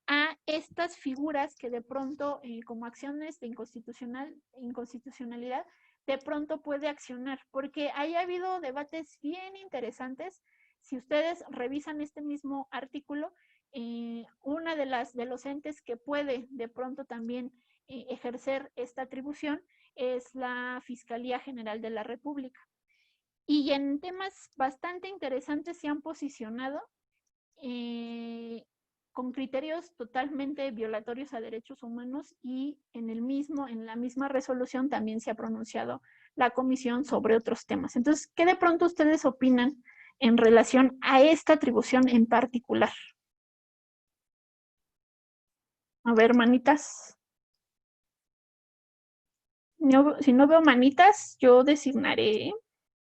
a estas figuras que de pronto, como acciones de inconstitucionalidad, de pronto puede accionar, porque ahí ha habido debates bien interesantes. Si ustedes revisan este mismo artículo, una de los entes que puede de pronto también ejercer esta atribución es la Fiscalía General de la República. Y en temas bastante interesantes se han posicionado con criterios totalmente violatorios a derechos humanos y en la misma resolución también se ha pronunciado la comisión sobre otros temas. Entonces, ¿qué de pronto ustedes opinan en relación a esta atribución en particular? A ver, manitas. Si no veo manitas, yo designaré,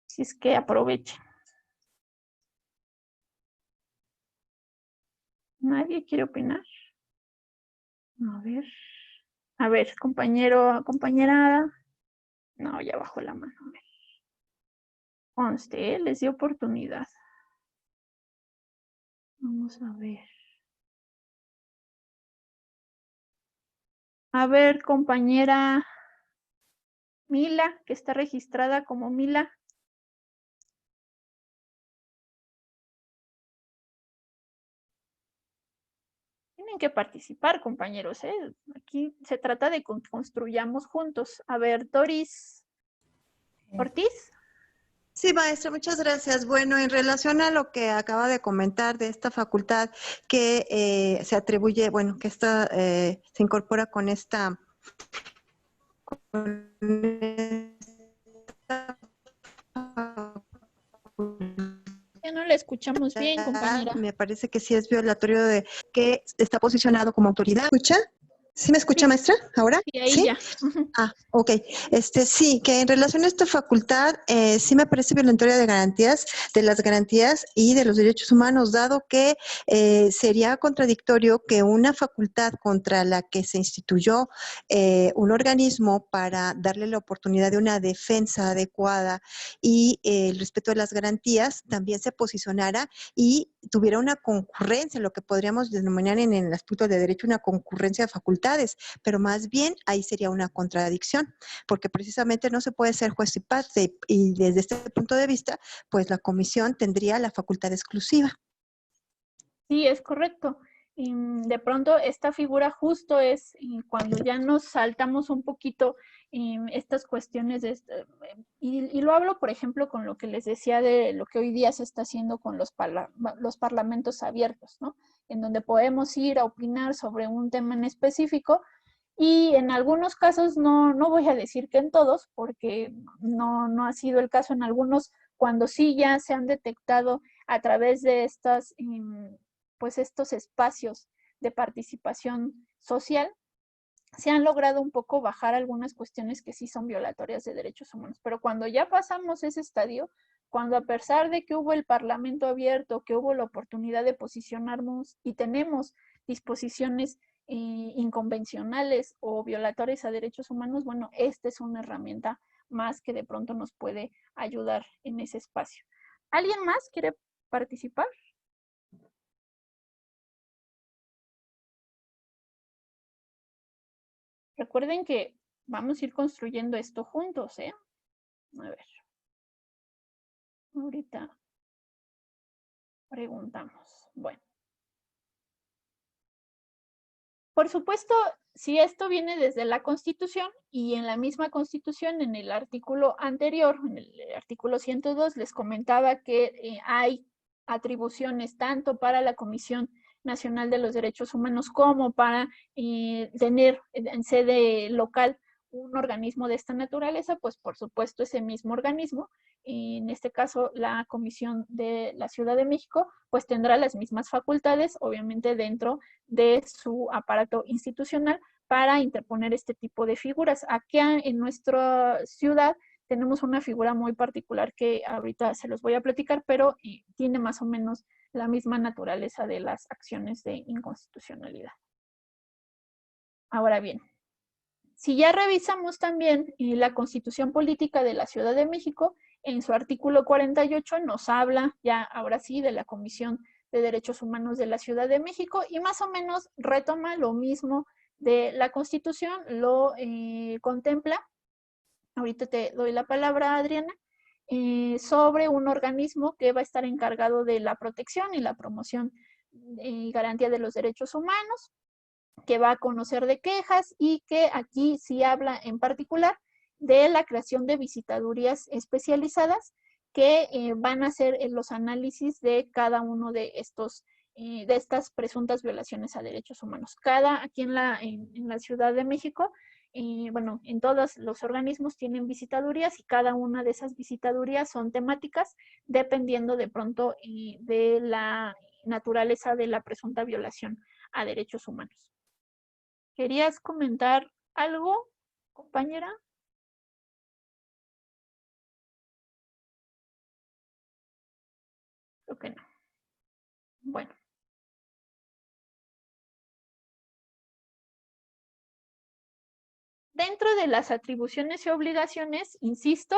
si es que aprovechen. ¿Nadie quiere opinar? A ver. A ver, compañero, compañera. No, ya bajó la mano. A ver. Conste, les di oportunidad. Vamos a ver. A ver, compañera Mila, que está registrada como Mila. Tienen que participar, compañeros, ¿eh? Aquí se trata de que construyamos juntos. A ver, Doris Ortiz. Sí, maestra, muchas gracias. Bueno, en relación a lo que acaba de comentar de esta facultad que se atribuye, bueno, que se incorpora con esta Ya no la escuchamos bien, compañera. me parece que sí es violatorio de que está posicionado como autoridad. ¿Escucha? ¿Sí me escucha, Sí. maestra? ¿Ahora? Sí, ahí ¿Sí? ya. Ah, ok. Sí, que en relación a esta facultad, sí me parece violatoria de las garantías y de los derechos humanos, dado que sería contradictorio que una facultad contra la que se instituyó un organismo para darle la oportunidad de una defensa adecuada y el respeto de las garantías también se posicionara y tuviera una concurrencia, lo que podríamos denominar en el aspecto de derecho una concurrencia de facultades, pero más bien ahí sería una contradicción, porque precisamente no se puede ser juez y parte y desde este punto de vista, pues la comisión tendría la facultad exclusiva. Sí, es correcto. Y de pronto esta figura justo es cuando ya nos saltamos un poquito estas cuestiones y lo hablo, por ejemplo, con lo que les decía de lo que hoy día se está haciendo con los parlamentos abiertos, ¿no? En donde podemos ir a opinar sobre un tema en específico y en algunos casos, no voy a decir que en todos, porque no ha sido el caso en algunos, cuando sí ya se han detectado a través de pues estos espacios de participación social, se han logrado un poco bajar algunas cuestiones que sí son violatorias de derechos humanos. Pero cuando ya pasamos ese estadio, cuando a pesar de que hubo el Parlamento abierto, que hubo la oportunidad de posicionarnos y tenemos disposiciones inconvencionales o violatorias a derechos humanos, bueno, esta es una herramienta más que de pronto nos puede ayudar en ese espacio. ¿Alguien más quiere participar? Recuerden que vamos a ir construyendo esto juntos, ¿eh? A ver. Ahorita preguntamos. Bueno. Por supuesto, si esto viene desde la Constitución y en la misma Constitución, en el artículo anterior, en el artículo 102, les comentaba que hay atribuciones tanto para la Comisión Nacional de los Derechos Humanos como para tener en sede local un organismo de esta naturaleza, pues por supuesto ese mismo organismo, en este caso la Comisión de la Ciudad de México, pues tendrá las mismas facultades, obviamente dentro de su aparato institucional para interponer este tipo de figuras. Aquí en nuestra ciudad tenemos una figura muy particular que ahorita se los voy a platicar, pero tiene más o menos la misma naturaleza de las acciones de inconstitucionalidad. Ahora bien, si ya revisamos también la Constitución Política de la Ciudad de México, en su artículo 48 nos habla ya ahora sí de la Comisión de Derechos Humanos de la Ciudad de México y más o menos retoma lo mismo de la Constitución, lo contempla. Ahorita te doy la palabra, Adriana, sobre un organismo que va a estar encargado de la protección y la promoción y garantía de los derechos humanos, que va a conocer de quejas y que aquí sí habla en particular de la creación de visitadurías especializadas que van a hacer los análisis de cada uno de estas presuntas violaciones a derechos humanos. Aquí en la Ciudad de México, bueno, en todos los organismos tienen visitadurías y cada una de esas visitadurías son temáticas dependiendo de pronto de la naturaleza de la presunta violación a derechos humanos. ¿Querías comentar algo, compañera? Creo que no. Bueno. Dentro de las atribuciones y obligaciones, insisto,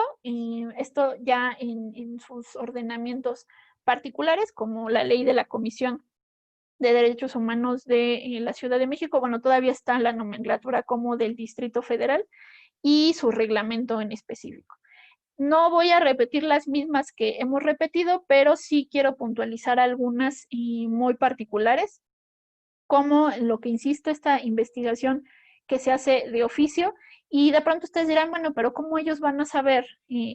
esto ya en sus ordenamientos particulares, como la ley de la Comisión de Derechos Humanos de la Ciudad de México, bueno, todavía está la nomenclatura como del Distrito Federal y su reglamento en específico. No voy a repetir las mismas que hemos repetido, pero sí quiero puntualizar algunas muy particulares, como lo que insisto, esta investigación que se hace de oficio, y de pronto ustedes dirán, bueno, pero ¿cómo ellos van a saber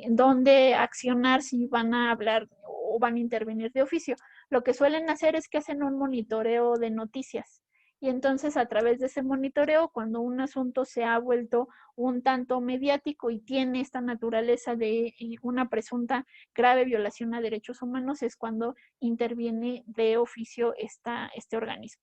dónde accionar si van a hablar o van a intervenir de oficio? Lo que suelen hacer es que hacen un monitoreo de noticias. Y entonces a través de ese monitoreo, cuando un asunto se ha vuelto un tanto mediático y tiene esta naturaleza de una presunta grave violación a derechos humanos, es cuando interviene de oficio este organismo.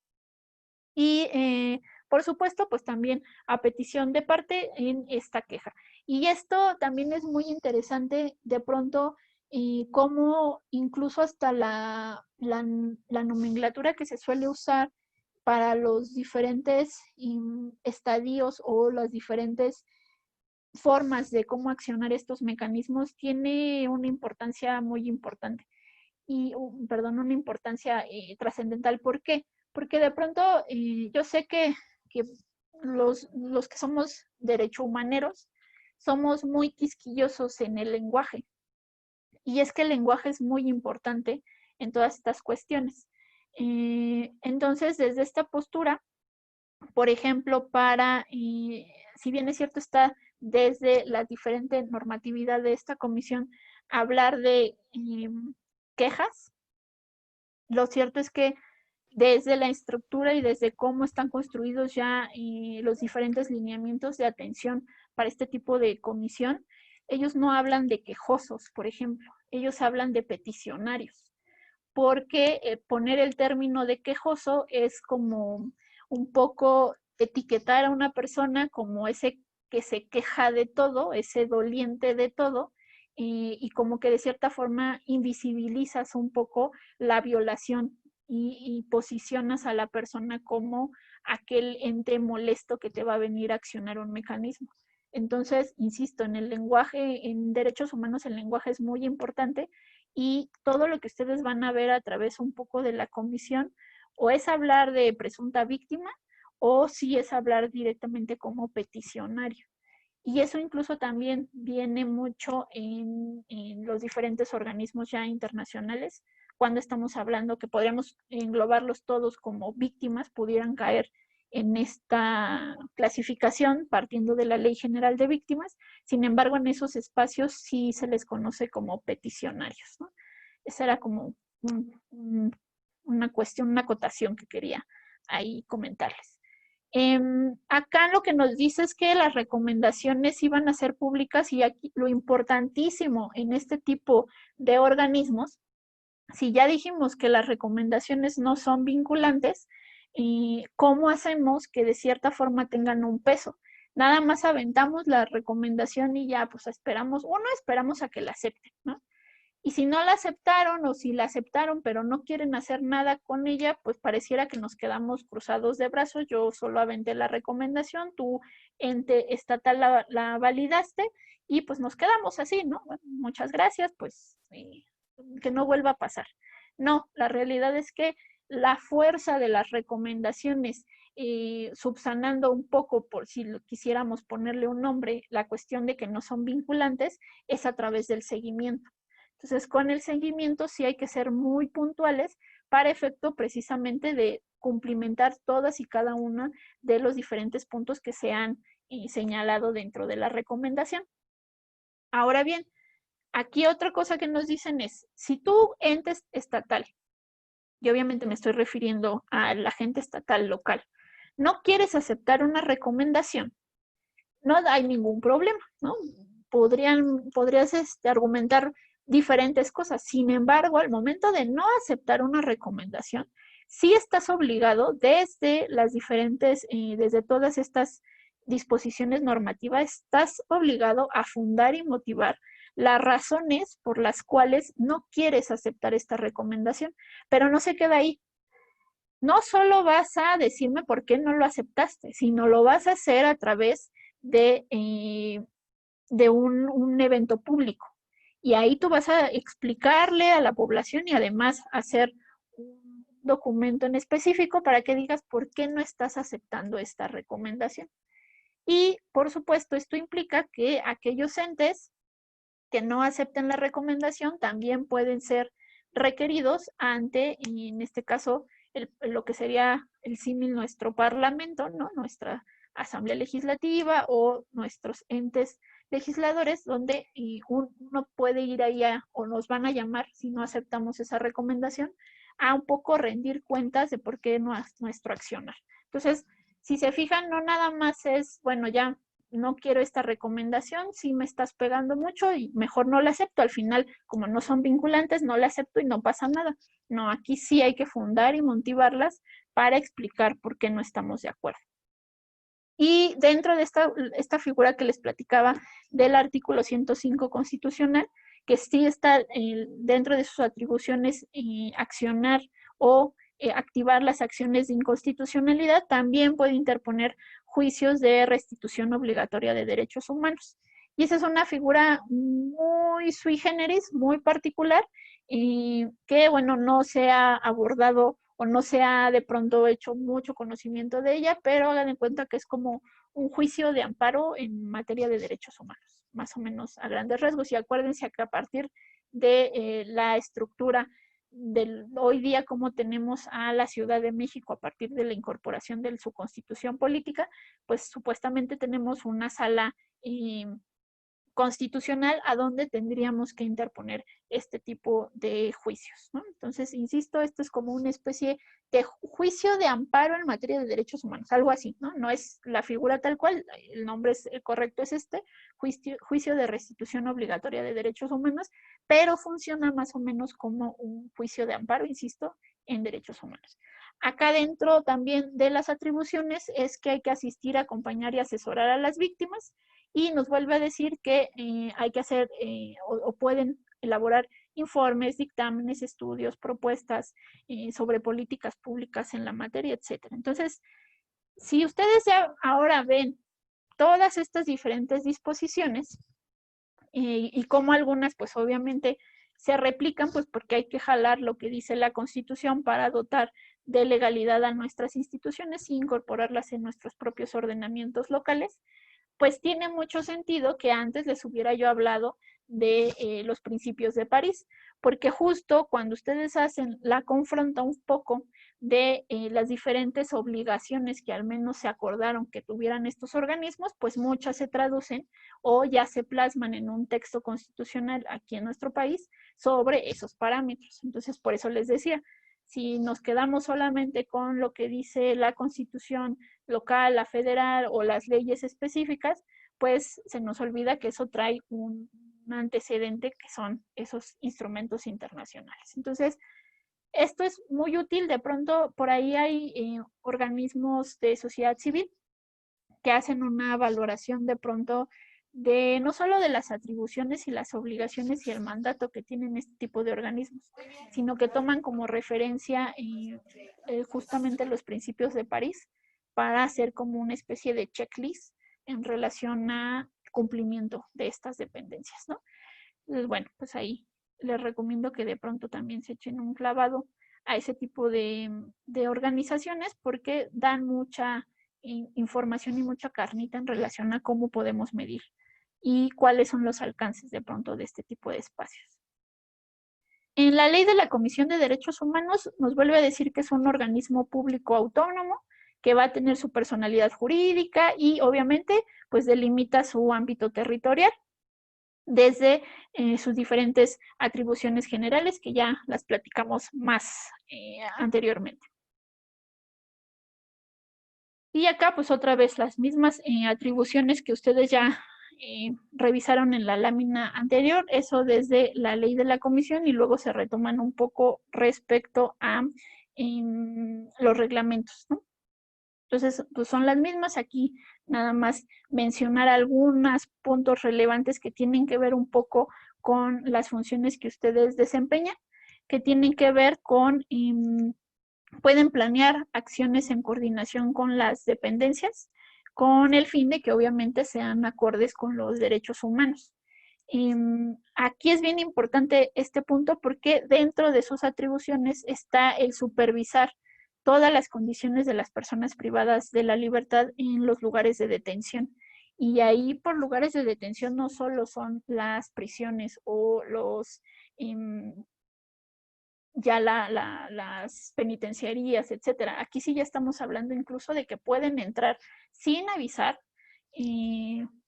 Y por supuesto, pues también a petición de parte en esta queja. Y esto también es muy interesante de pronto, cómo incluso hasta la nomenclatura que se suele usar para los diferentes estadios o las diferentes formas de cómo accionar estos mecanismos tiene una importancia muy importante. Y, perdón, una importancia trascendental. ¿Por qué? Porque de pronto yo sé que los que somos derechohumaneros somos muy quisquillosos en el lenguaje. Y es que el lenguaje es muy importante en todas estas cuestiones. Entonces, desde esta postura, por ejemplo, si bien es cierto, está desde la diferente normatividad de esta comisión, hablar de quejas, lo cierto es que desde la estructura y desde cómo están construidos ya los diferentes lineamientos de atención para este tipo de comisión, ellos no hablan de quejosos, por ejemplo, ellos hablan de peticionarios, porque poner el término de quejoso es como un poco etiquetar a una persona como ese que se queja de todo, ese doliente de todo, y como que de cierta forma invisibilizas un poco la violación y posicionas a la persona como aquel ente molesto que te va a venir a accionar un mecanismo. Entonces, insisto, en el lenguaje, en derechos humanos, el lenguaje es muy importante, y todo lo que ustedes van a ver a través un poco de la comisión, o es hablar de presunta víctima, o sí es hablar directamente como peticionario. Y eso incluso también viene mucho en los diferentes organismos ya internacionales, cuando estamos hablando que podríamos englobarlos todos como víctimas, pudieran caer en esta clasificación partiendo de la Ley General de Víctimas. Sin embargo, en esos espacios sí se les conoce como peticionarios, ¿no? Esa era como una cuestión, una acotación que quería ahí comentarles. Acá lo que nos dice es que las recomendaciones iban a ser públicas, y aquí lo importantísimo en este tipo de organismos, si ya dijimos que las recomendaciones no son vinculantes, ¿cómo hacemos que de cierta forma tengan un peso? Nada más aventamos la recomendación y ya pues esperamos a que la acepten, ¿no? Y si no la aceptaron, o si la aceptaron pero no quieren hacer nada con ella, pues pareciera que nos quedamos cruzados de brazos. Yo solo aventé la recomendación, tú, ente estatal, la validaste, y pues nos quedamos así, ¿no? Bueno, muchas gracias, pues que no vuelva a pasar. No, la realidad es que la fuerza de las recomendaciones, subsanando un poco, por si quisiéramos ponerle un nombre, la cuestión de que no son vinculantes, es a través del seguimiento. Entonces, con el seguimiento sí hay que ser muy puntuales para efecto precisamente de cumplimentar todas y cada una de los diferentes puntos que se han señalado dentro de la recomendación. Ahora bien, aquí otra cosa que nos dicen es, si tú, ente estatal, y obviamente me estoy refiriendo al agente estatal local, no quieres aceptar una recomendación, no hay ningún problema, ¿no? Podrías argumentar diferentes cosas. Sin embargo, al momento de no aceptar una recomendación, sí estás obligado desde las diferentes, desde todas estas disposiciones normativas, estás obligado a fundar y motivar las razones por las cuales no quieres aceptar esta recomendación. Pero no se queda ahí. No solo vas a decirme por qué no lo aceptaste, sino lo vas a hacer a través de un evento público. Y ahí tú vas a explicarle a la población y además hacer un documento en específico para que digas por qué no estás aceptando esta recomendación. Y, por supuesto, esto implica que aquellos entes que no acepten la recomendación también pueden ser requeridos ante, en este caso, lo que sería el símil nuestro parlamento, ¿no? Nuestra asamblea legislativa o nuestros entes legisladores, donde uno puede ir allá o nos van a llamar si no aceptamos esa recomendación a un poco rendir cuentas de por qué no es nuestro accionar. Entonces, si se fijan, no nada más es, bueno, ya no quiero esta recomendación, si me estás pegando mucho y mejor no la acepto. Al final, como no son vinculantes, no la acepto y no pasa nada. No, aquí sí hay que fundar y motivarlas para explicar por qué no estamos de acuerdo. Y dentro de esta figura que les platicaba del artículo 105 constitucional, que sí está dentro de sus atribuciones accionar o activar las acciones de inconstitucionalidad, también puede interponer juicios de restitución obligatoria de derechos humanos. Y esa es una figura muy sui generis, muy particular, y que, bueno, no se ha abordado o no se ha de pronto hecho mucho conocimiento de ella, pero hagan en cuenta que es como un juicio de amparo en materia de derechos humanos, más o menos a grandes rasgos. Y acuérdense que a partir de la estructura del hoy día, como tenemos a la Ciudad de México a partir de la incorporación de su constitución política, pues supuestamente tenemos una sala constitucional a donde tendríamos que interponer este tipo de juicios, ¿no? Entonces, insisto, esto es como una especie de juicio de amparo en materia de derechos humanos, algo así, ¿no? No es la figura tal cual, el nombre correcto es este, juicio de restitución obligatoria de derechos humanos, pero funciona más o menos como un juicio de amparo, insisto, en derechos humanos. Acá dentro también de las atribuciones es que hay que asistir, acompañar y asesorar a las víctimas, y nos vuelve a decir que hay que hacer o pueden elaborar informes, dictámenes, estudios, propuestas sobre políticas públicas en la materia, etc. Entonces, si ustedes ya ahora ven todas estas diferentes disposiciones y cómo algunas, pues obviamente se replican, pues porque hay que jalar lo que dice la Constitución para dotar de legalidad a nuestras instituciones e incorporarlas en nuestros propios ordenamientos locales, pues tiene mucho sentido que antes les hubiera yo hablado de los principios de París, porque justo cuando ustedes hacen la confronta un poco de las diferentes obligaciones que al menos se acordaron que tuvieran estos organismos, pues muchas se traducen o ya se plasman en un texto constitucional aquí en nuestro país sobre esos parámetros. Entonces, por eso les decía, si nos quedamos solamente con lo que dice la Constitución local, la federal o las leyes específicas, pues se nos olvida que eso trae un antecedente que son esos instrumentos internacionales. Entonces, esto es muy útil. De pronto, por ahí hay organismos de sociedad civil que hacen una valoración de pronto de no solo de las atribuciones y las obligaciones y el mandato que tienen este tipo de organismos, sino que toman como referencia justamente los principios de París para hacer como una especie de checklist en relación a cumplimiento de estas dependencias, ¿no? Entonces, bueno, pues ahí les recomiendo que de pronto también se echen un clavado a ese tipo de organizaciones porque dan mucha información y mucha carnita en relación a cómo podemos medir y cuáles son los alcances de pronto de este tipo de espacios. En la ley de la Comisión de Derechos Humanos nos vuelve a decir que es un organismo público autónomo que va a tener su personalidad jurídica y obviamente pues delimita su ámbito territorial desde sus diferentes atribuciones generales que ya las platicamos más anteriormente. Y acá pues otra vez las mismas atribuciones que ustedes ya revisaron en la lámina anterior, eso desde la ley de la comisión y luego se retoman un poco respecto a los reglamentos, ¿no? Entonces, pues son las mismas. Aquí nada más mencionar algunos puntos relevantes que tienen que ver un poco con las funciones que ustedes desempeñan, que tienen que ver con, pueden planear acciones en coordinación con las dependencias, con el fin de que obviamente sean acordes con los derechos humanos. Aquí es bien importante este punto porque dentro de sus atribuciones está el supervisar todas las condiciones de las personas privadas de la libertad en los lugares de detención. Y ahí por lugares de detención no solo son las prisiones o los ya las penitenciarías, etcétera. Aquí sí ya estamos hablando incluso de que pueden entrar sin avisar,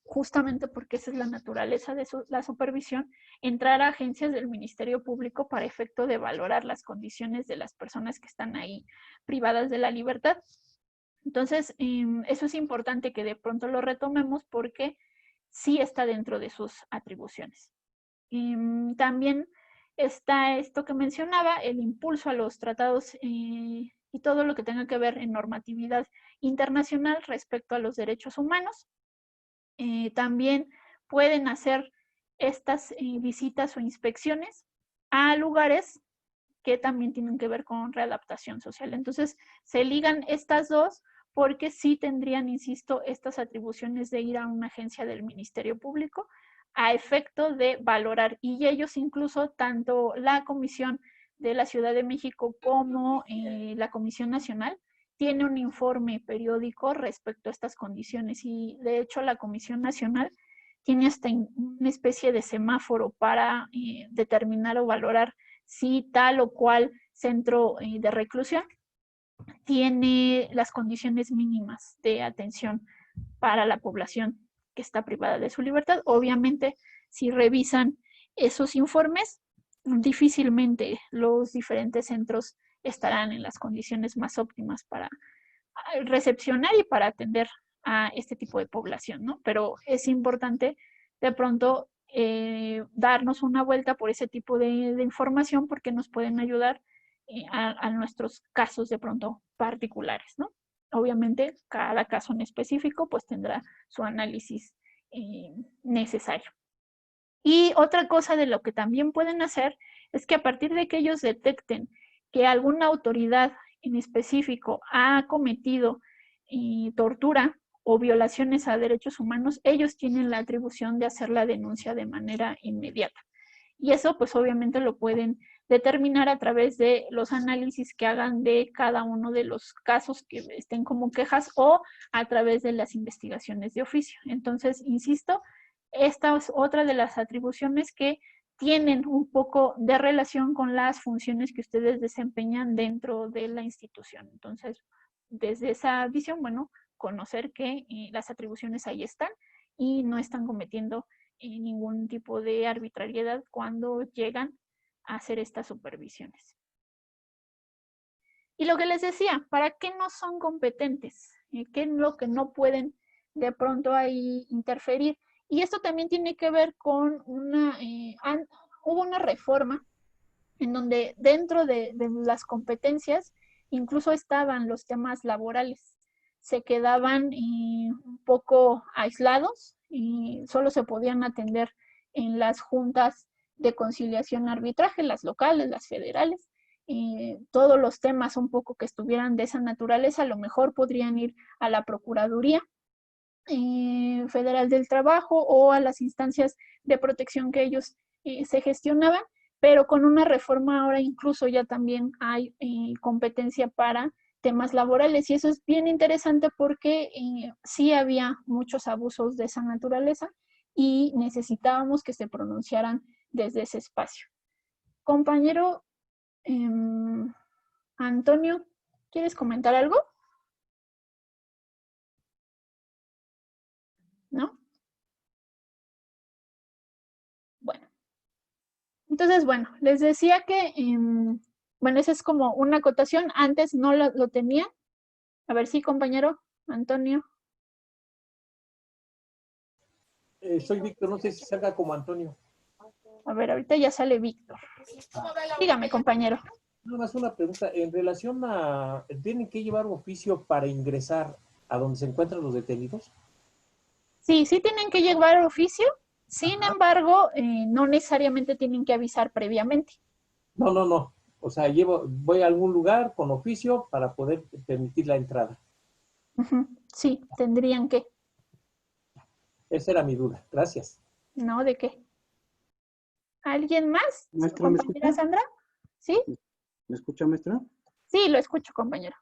justamente porque esa es la naturaleza de la supervisión, entrar a agencias del Ministerio Público para efecto de valorar las condiciones de las personas que están ahí privadas de la libertad. Entonces, eso es importante que de pronto lo retomemos porque sí está dentro de sus atribuciones. También está esto que mencionaba, el impulso a los tratados y todo lo que tenga que ver en normatividad internacional respecto a los derechos humanos. También pueden hacer estas visitas o inspecciones a lugares que también tienen que ver con readaptación social. Entonces, se ligan estas dos porque sí tendrían, insisto, estas atribuciones de ir a una agencia del Ministerio Público a efecto de valorar, y ellos incluso, tanto la Comisión de la Ciudad de México como la Comisión Nacional, tiene un informe periódico respecto a estas condiciones, y de hecho la Comisión Nacional tiene hasta una especie de semáforo para determinar o valorar si tal o cual centro de reclusión tiene las condiciones mínimas de atención para la población que está privada de su libertad. Obviamente, si revisan esos informes, difícilmente los diferentes centros estarán en las condiciones más óptimas para recepcionar y para atender a este tipo de población, ¿no? Pero es importante de pronto darnos una vuelta por ese tipo de información porque nos pueden ayudar a nuestros casos de pronto particulares, ¿no? Obviamente, cada caso en específico pues tendrá su análisis necesario. Y otra cosa de lo que también pueden hacer es que a partir de que ellos detecten que alguna autoridad en específico ha cometido tortura o violaciones a derechos humanos, ellos tienen la atribución de hacer la denuncia de manera inmediata. Y eso pues obviamente lo pueden determinar a través de los análisis que hagan de cada uno de los casos que estén como quejas o a través de las investigaciones de oficio. Entonces, insisto, esta es otra de las atribuciones que tienen un poco de relación con las funciones que ustedes desempeñan dentro de la institución. Entonces, desde esa visión, bueno, conocer que las atribuciones ahí están y no están cometiendo ningún tipo de arbitrariedad cuando llegan a hacer estas supervisiones. Y lo que les decía, ¿para qué no son competentes? ¿Qué es lo que no pueden de pronto ahí interferir? Y esto también tiene que ver con hubo una reforma en donde dentro de las competencias incluso estaban los temas laborales. Se quedaban un poco aislados y solo se podían atender en las juntas de conciliación arbitraje, las locales, las federales. Todos los temas un poco que estuvieran de esa naturaleza a lo mejor podrían ir a la Procuraduría Federal del Trabajo o a las instancias de protección que ellos se gestionaban, pero con una reforma ahora incluso ya también hay competencia para temas laborales, y eso es bien interesante porque sí había muchos abusos de esa naturaleza y necesitábamos que se pronunciaran desde ese espacio. Compañero Antonio, ¿quieres comentar algo? ¿No? Bueno. Entonces, bueno, les decía que, bueno, esa es como una acotación. Antes no lo tenía. A ver si, compañero Antonio. Soy Víctor, no sé si salga como Antonio. A ver, ahorita ya sale Víctor. Dígame, compañero. Nada más una pregunta. En relación a, ¿tienen que llevar oficio para ingresar a donde se encuentran los detenidos? Sí, sí tienen que llevar oficio. Sin embargo, no necesariamente tienen que avisar previamente. No. O sea, voy a algún lugar con oficio para poder permitir la entrada. Ujú, sí, tendrían que. Esa era mi duda. Gracias. ¿No? ¿De qué? ¿Alguien más? Maestra, ¿me ¿Compañera escucha? Sandra? ¿Sí? ¿Me escucha, maestra? Sí, lo escucho, compañero.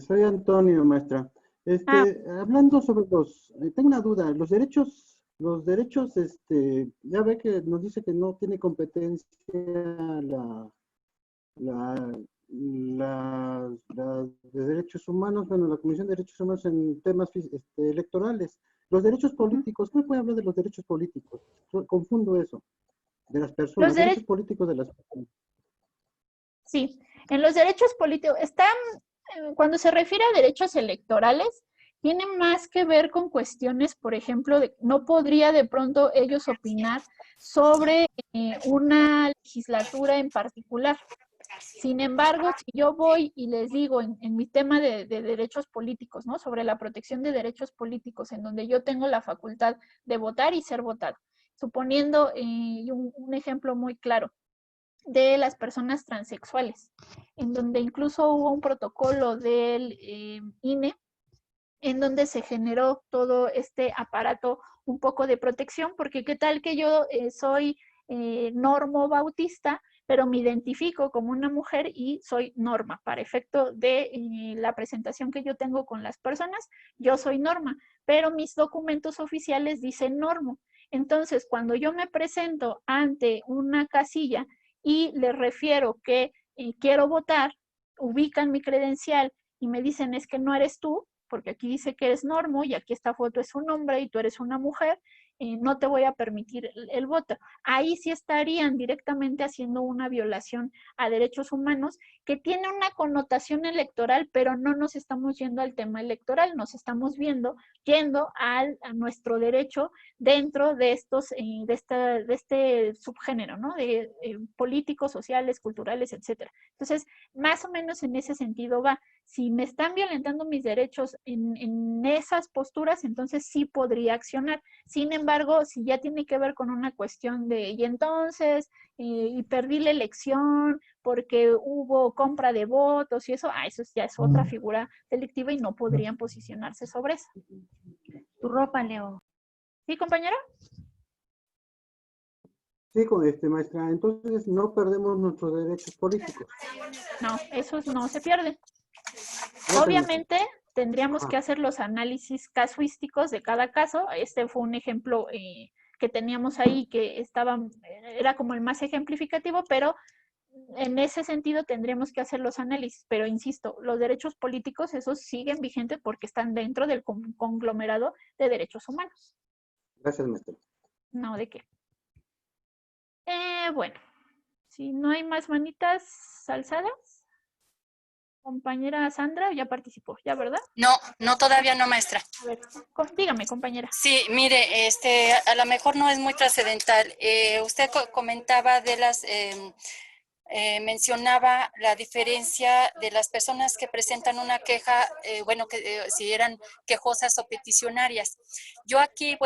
Soy Antonio, maestra. Ah, Hablando sobre tengo una duda, ya ve que nos dice que no tiene competencia la, la, la de derechos humanos, bueno, la Comisión de Derechos Humanos en temas electorales. Los derechos políticos, ¿cómo puede hablar de los derechos políticos? Confundo eso, de las los personas, derechos derechos, políticos de las personas. sí, en los derechos políticos, cuando se refiere a derechos electorales, tiene más que ver con cuestiones, por ejemplo, no podría de pronto ellos opinar sobre una legislatura en particular. Sin embargo, si yo voy y les digo en mi tema de derechos políticos, ¿no? Sobre la protección de derechos políticos, en donde yo tengo la facultad de votar y ser votado, suponiendo un ejemplo muy claro de las personas transexuales, en donde incluso hubo un protocolo del INE, en donde se generó todo este aparato un poco de protección, porque qué tal que yo soy Normo Bautista, pero me identifico como una mujer y soy Norma. Para efecto de la presentación que yo tengo con las personas, yo soy Norma, pero mis documentos oficiales dicen Normo. Entonces, cuando yo me presento ante una casilla y les refiero que quiero votar, ubican mi credencial y me dicen es que no eres tú, porque aquí dice que eres Normo y aquí esta foto es un hombre y tú eres una mujer, no te voy a permitir el voto. Ahí sí estarían directamente haciendo una violación a derechos humanos que tiene una connotación electoral, pero no nos estamos yendo al tema electoral, nos estamos yendo a nuestro derecho dentro de estos, de este subgénero, ¿no? De políticos, sociales, culturales, etcétera. Entonces, más o menos en ese sentido va. Si me están violentando mis derechos en esas posturas, entonces sí podría accionar. Sin embargo, si ya tiene que ver con una cuestión de, y entonces, y perdí la elección porque hubo compra de votos y eso, eso ya es otra figura delictiva y no podrían posicionarse sobre eso. Tu ropa, Leo. ¿Sí, compañero? Sí, maestra, entonces no perdemos nuestros derechos políticos. No, esos no se pierden. Gracias, maestra. Obviamente tendríamos que hacer los análisis casuísticos de cada caso. Este fue un ejemplo que teníamos ahí que era como el más ejemplificativo, pero en ese sentido tendríamos que hacer los análisis. Pero insisto, los derechos políticos, esos siguen vigentes porque están dentro del conglomerado de derechos humanos. Gracias, maestra. No, ¿de qué? Bueno, si no hay más manitas alzadas, compañera Sandra ya participó, ¿ya, verdad? No, todavía no, maestra. A ver, dígame, compañera. Sí, mire, a lo mejor no es muy trascendental. Usted comentaba de mencionaba la diferencia de las personas que presentan una queja, si eran quejosas o peticionarias. Yo aquí,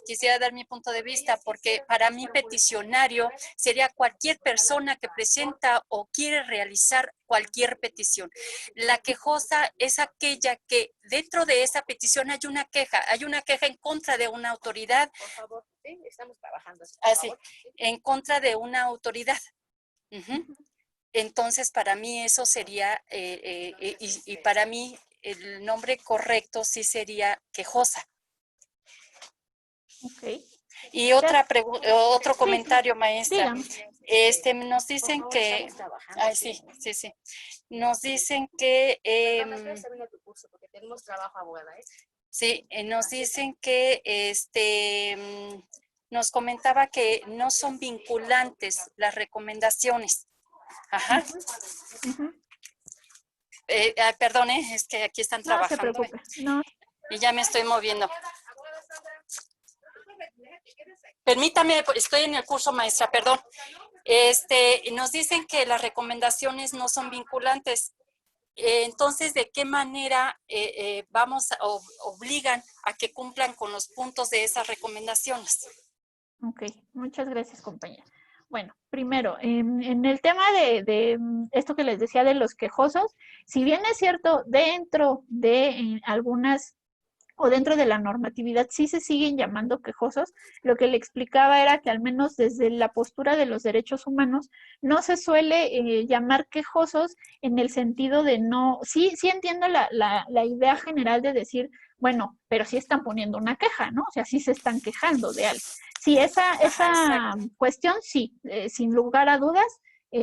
quisiera dar mi punto de vista, porque para mí peticionario sería cualquier persona que presenta o quiere realizar cualquier petición. La quejosa es aquella que dentro de esa petición hay una queja en contra de una autoridad. Por favor, sí, estamos trabajando. Así, en contra de una autoridad. Uh-huh. Entonces, para mí eso sería, y para mí el nombre correcto sí sería quejosa. Ok. Y otro comentario, sí. maestra. Dígame. Nos dicen que, sí. Nos dicen que, sí, nos dicen que, nos comentaba que no son vinculantes las recomendaciones. Ajá. Uh-huh. Perdón, es que aquí están trabajando. No se preocupe. No. Y ya me estoy moviendo. Permítame, estoy en el curso, maestra, perdón. Nos dicen que las recomendaciones no son vinculantes. Entonces, ¿de qué manera obligan a que cumplan con los puntos de esas recomendaciones? Ok, muchas gracias, compañera. Bueno, primero, en el tema de esto que les decía de los quejosos, si bien es cierto, dentro de algunas o dentro de la normatividad sí se siguen llamando quejosos, lo que le explicaba era que al menos desde la postura de los derechos humanos no se suele llamar quejosos en el sentido de no, sí entiendo la idea general de decir, bueno, pero sí están poniendo una queja, ¿no? O sea, sí se están quejando de algo. Sí, esa cuestión sí, sin lugar a dudas,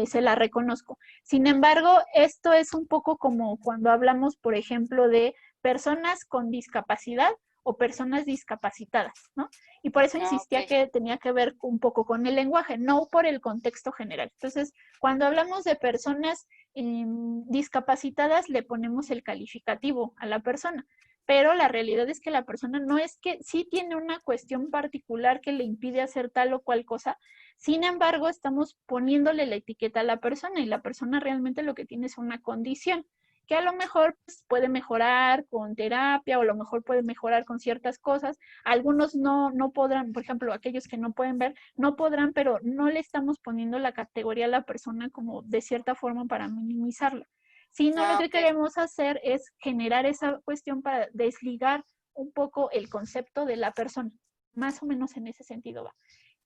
se la reconozco. Sin embargo, esto es un poco como cuando hablamos, por ejemplo, de personas con discapacidad o personas discapacitadas, ¿no? Y por eso insistía que tenía que ver un poco con el lenguaje, no por el contexto general. Entonces, cuando hablamos de personas discapacitadas, le ponemos el calificativo a la persona, pero la realidad es que la persona no es que sí tiene una cuestión particular que le impide hacer tal o cual cosa, sin embargo, estamos poniéndole la etiqueta a la persona y la persona realmente lo que tiene es una condición que a lo mejor pues, puede mejorar con terapia o a lo mejor puede mejorar con ciertas cosas. Algunos no podrán, por ejemplo, aquellos que no pueden ver, no podrán, pero no le estamos poniendo la categoría a la persona como de cierta forma para minimizarla. Sino lo que queremos hacer es generar esa cuestión para desligar un poco el concepto de la persona. Más o menos en ese sentido va.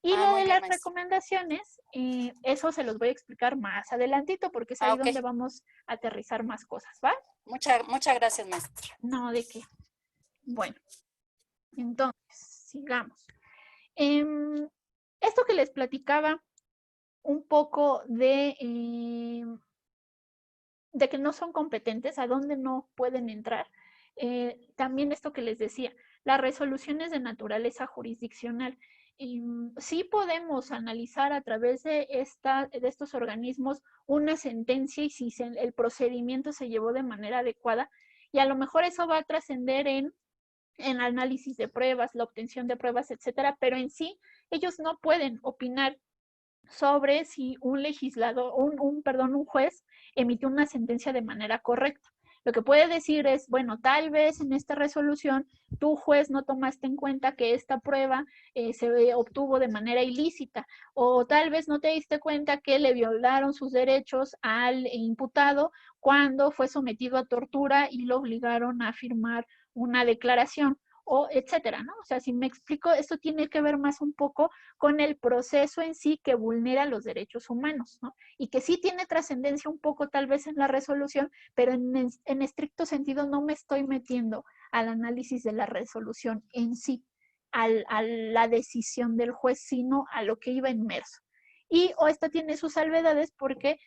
Y lo de las recomendaciones, eso se los voy a explicar más adelantito porque es ahí donde vamos a aterrizar más cosas, ¿va? Muchas gracias, maestra. No, ¿de qué? Bueno, entonces, sigamos. Esto que les platicaba un poco de que no son competentes, a dónde no pueden entrar. También esto que les decía, las resoluciones de naturaleza jurisdiccional. Sí podemos analizar a través de estos organismos una sentencia y si el procedimiento se llevó de manera adecuada, y a lo mejor eso va a trascender en análisis de pruebas, la obtención de pruebas, etcétera, pero en sí ellos no pueden opinar sobre si un legislador, un juez emitió una sentencia de manera correcta. Lo que puede decir es, bueno, tal vez en esta resolución tu juez no tomaste en cuenta que esta prueba se obtuvo de manera ilícita, o tal vez no te diste cuenta que le violaron sus derechos al imputado cuando fue sometido a tortura y lo obligaron a firmar una declaración, o etcétera, ¿no? O sea, si me explico, esto tiene que ver más un poco con el proceso en sí que vulnera los derechos humanos, ¿no? Y que sí tiene trascendencia un poco tal vez en la resolución, pero en estricto sentido no me estoy metiendo al análisis de la resolución en sí, a la decisión del juez, sino a lo que iba inmerso. Y esta tiene sus salvedades porque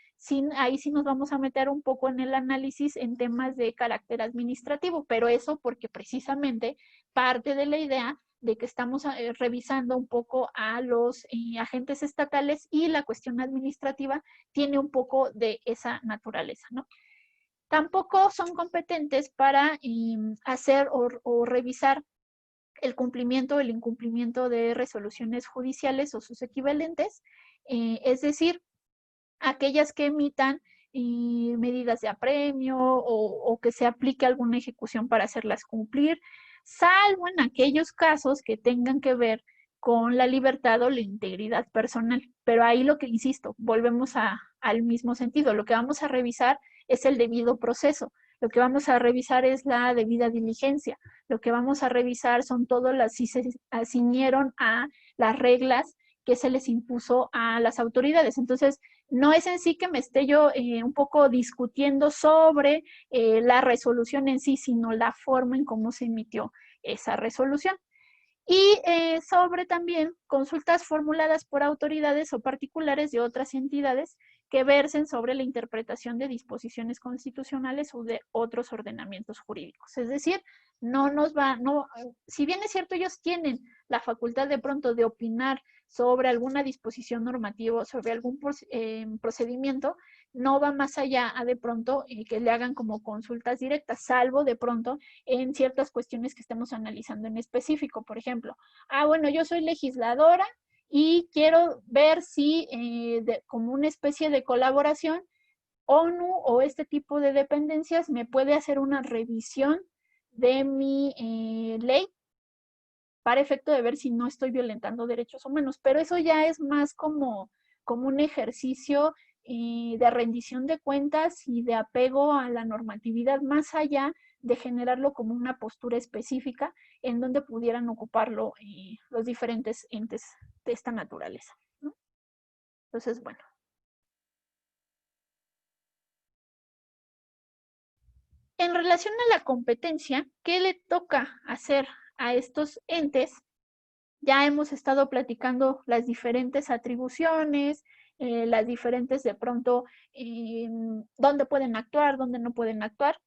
ahí sí nos vamos a meter un poco en el análisis en temas de carácter administrativo, pero eso porque precisamente parte de la idea de que estamos revisando un poco a los agentes estatales y la cuestión administrativa tiene un poco de esa naturaleza, ¿no? Tampoco son competentes para hacer o revisar el cumplimiento o el incumplimiento de resoluciones judiciales o sus equivalentes, es decir, aquellas que emitan medidas de apremio o que se aplique alguna ejecución para hacerlas cumplir, salvo en aquellos casos que tengan que ver con la libertad o la integridad personal. Pero ahí lo que, insisto, volvemos al mismo sentido. Lo que vamos a revisar es el debido proceso. Lo que vamos a revisar es la debida diligencia. Lo que vamos a revisar son todas las, si se ciñeron a las reglas que se les impuso a las autoridades. Entonces, no es en sí que me esté yo un poco discutiendo sobre la resolución en sí, sino la forma en cómo se emitió esa resolución. Y sobre también consultas formuladas por autoridades o particulares de otras entidades que versen sobre la interpretación de disposiciones constitucionales o de otros ordenamientos jurídicos. Es decir, si bien es cierto, ellos tienen la facultad de pronto de opinar sobre alguna disposición normativa, sobre algún procedimiento, no va más allá a de pronto que le hagan como consultas directas, salvo de pronto en ciertas cuestiones que estemos analizando en específico. Por ejemplo, bueno, yo soy legisladora y quiero ver si como una especie de colaboración, ONU o este tipo de dependencias me puede hacer una revisión de mi ley para efecto de ver si no estoy violentando derechos humanos. Pero eso ya es más como como un ejercicio de rendición de cuentas y de apego a la normatividad, más allá de generarlo como una postura específica en donde pudieran ocuparlo los diferentes entes de esta naturaleza, ¿no? Entonces, bueno. En relación a la competencia, ¿qué le toca hacer a estos entes? Ya hemos estado platicando las diferentes atribuciones, las diferentes de pronto, dónde pueden actuar, dónde no pueden actuar.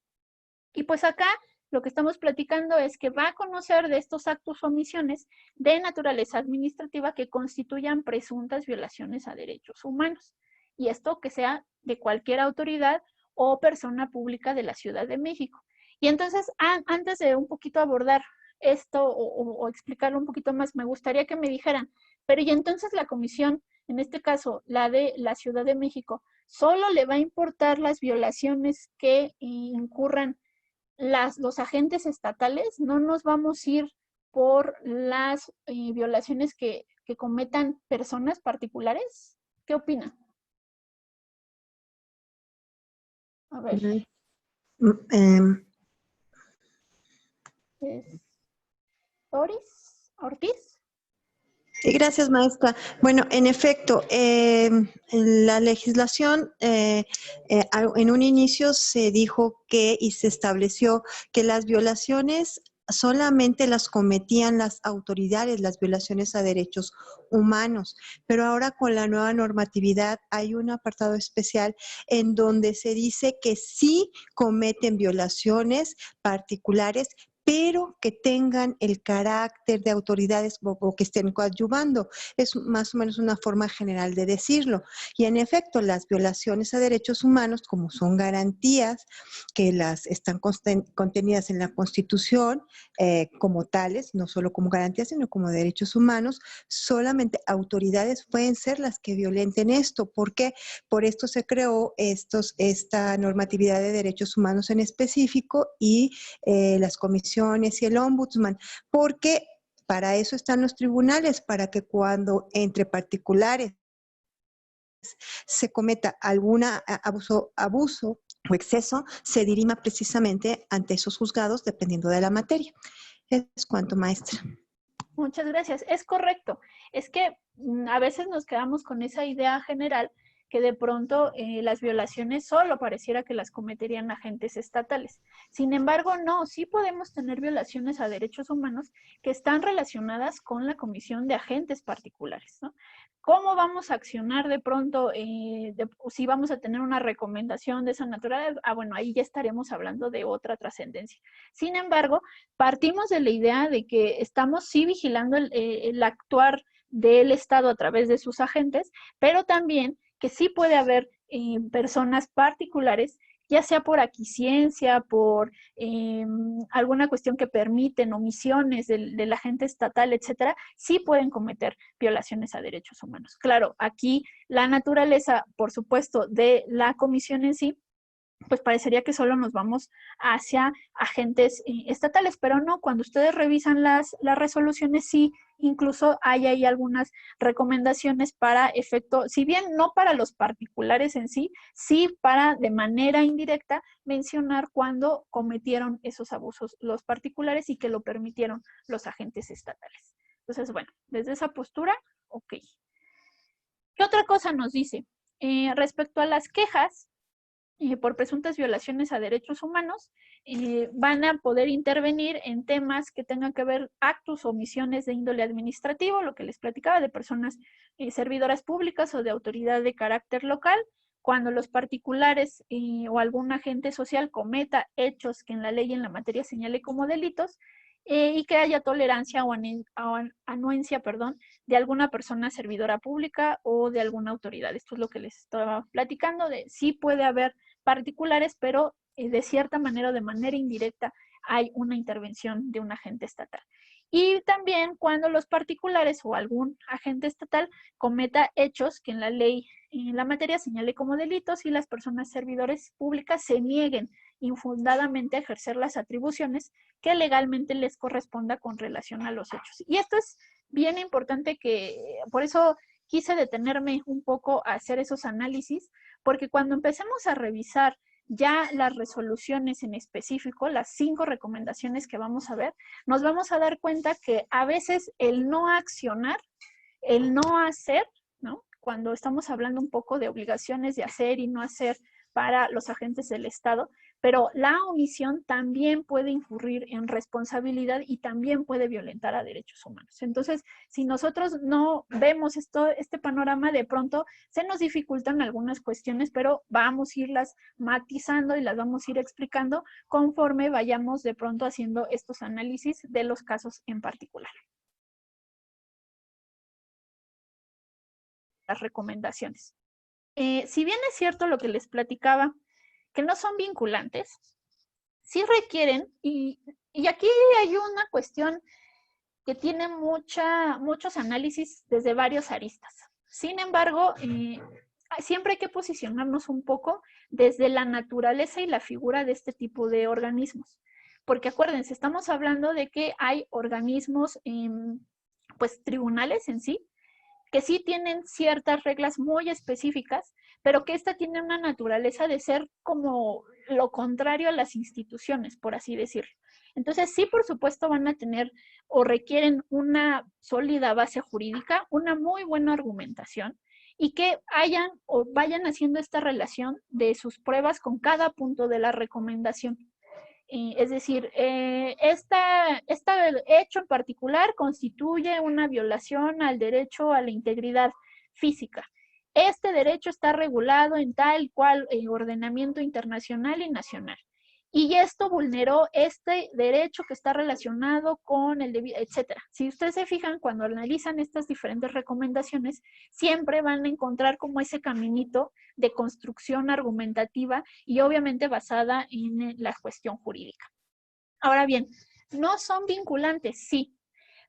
Y pues acá lo que estamos platicando es que va a conocer de estos actos o omisiones de naturaleza administrativa que constituyan presuntas violaciones a derechos humanos. Y esto que sea de cualquier autoridad o persona pública de la Ciudad de México. Y entonces, antes de un poquito abordar esto o explicarlo un poquito más, me gustaría que me dijeran, pero y entonces la comisión, en este caso la de la Ciudad de México, ¿solo le va a importar las violaciones que incurran los agentes estatales? ¿No nos vamos a ir por las violaciones que cometan personas particulares? ¿Qué opinan? A ver. ¿Ortiz? Sí, gracias, maestra. Bueno, en efecto, la legislación, en un inicio se dijo que y se estableció que las violaciones solamente las cometían las autoridades, las violaciones a derechos humanos, pero ahora con la nueva normatividad hay un apartado especial en donde se dice que sí cometen violaciones particulares, pero que tengan el carácter de autoridades o que estén coadyuvando. Es más o menos una forma general de decirlo. Y en efecto, las violaciones a derechos humanos, como son garantías que las están contenidas en la Constitución como tales, no solo como garantías, sino como derechos humanos, solamente autoridades pueden ser las que violenten esto. ¿Por qué? Por esto se creó esta normatividad de derechos humanos en específico y las comisiones y el ombudsman, porque para eso están los tribunales, para que cuando entre particulares se cometa algún abuso o exceso, se dirima precisamente ante esos juzgados dependiendo de la materia. Es cuanto, maestra. Muchas gracias. Es correcto. Es que a veces nos quedamos con esa idea general que de pronto las violaciones solo pareciera que las cometerían agentes estatales. Sin embargo, no, sí podemos tener violaciones a derechos humanos que están relacionadas con la comisión de agentes particulares, ¿no? ¿Cómo vamos a accionar de pronto? Si vamos a tener una recomendación de esa naturaleza, bueno, ahí ya estaremos hablando de otra trascendencia. Sin embargo, partimos de la idea de que estamos sí vigilando el actuar del Estado a través de sus agentes, pero también que sí puede haber personas particulares, ya sea por aquiescencia, por alguna cuestión que permiten omisiones del agente estatal, etcétera, sí pueden cometer violaciones a derechos humanos. Claro, aquí la naturaleza, por supuesto, de la comisión en sí, pues parecería que solo nos vamos hacia agentes estatales, pero no, cuando ustedes revisan las resoluciones, sí, incluso hay ahí algunas recomendaciones para efecto, si bien no para los particulares en sí, sí para de manera indirecta mencionar cuándo cometieron esos abusos los particulares y que lo permitieron los agentes estatales. Entonces, bueno, desde esa postura, ok. ¿Qué otra cosa nos dice? Respecto a las quejas, por presuntas violaciones a derechos humanos, van a poder intervenir en temas que tengan que ver actos o omisiones de índole administrativo, lo que les platicaba, de personas servidoras públicas o de autoridad de carácter local, cuando los particulares o algún agente social cometa hechos que en la ley y en la materia señale como delitos, y que haya tolerancia o anuencia, de alguna persona servidora pública o de alguna autoridad. Esto es lo que les estaba platicando, de sí puede haber particulares, pero de cierta manera o de manera indirecta hay una intervención de un agente estatal. Y también cuando los particulares o algún agente estatal cometa hechos que en la ley, en la materia señale como delitos y las personas servidores públicas se nieguen infundadamente a ejercer las atribuciones que legalmente les corresponda con relación a los hechos. Y esto es bien importante, que por eso quise detenerme un poco a hacer esos análisis, porque cuando empecemos a revisar ya las resoluciones en específico, las 5 recomendaciones que vamos a ver, nos vamos a dar cuenta que a veces el no accionar, el no hacer, ¿no? Cuando estamos hablando un poco de obligaciones de hacer y no hacer para los agentes del Estado, pero la omisión también puede incurrir en responsabilidad y también puede violentar a derechos humanos. Entonces, si nosotros no vemos este panorama, de pronto se nos dificultan algunas cuestiones, pero vamos a irlas matizando y las vamos a ir explicando conforme vayamos de pronto haciendo estos análisis de los casos en particular. Las recomendaciones. Si bien es cierto lo que les platicaba, que no son vinculantes, sí requieren, y aquí hay una cuestión que tiene muchos análisis desde varios aristas. Sin embargo, siempre hay que posicionarnos un poco desde la naturaleza y la figura de este tipo de organismos. Porque acuérdense, estamos hablando de que hay organismos, pues tribunales en sí, que sí tienen ciertas reglas muy específicas, pero que esta tiene una naturaleza de ser como lo contrario a las instituciones, por así decirlo. Entonces, sí, por supuesto, van a tener o requieren una sólida base jurídica, una muy buena argumentación, y que hayan o vayan haciendo esta relación de sus pruebas con cada punto de la recomendación. Es decir, este hecho en particular constituye una violación al derecho a la integridad física. Este derecho está regulado en tal cual ordenamiento internacional y nacional. Y esto vulneró este derecho que está relacionado con el debido, etcétera. Si ustedes se fijan, cuando analizan estas diferentes recomendaciones, siempre van a encontrar como ese caminito de construcción argumentativa y obviamente basada en la cuestión jurídica. Ahora bien, no son vinculantes, sí,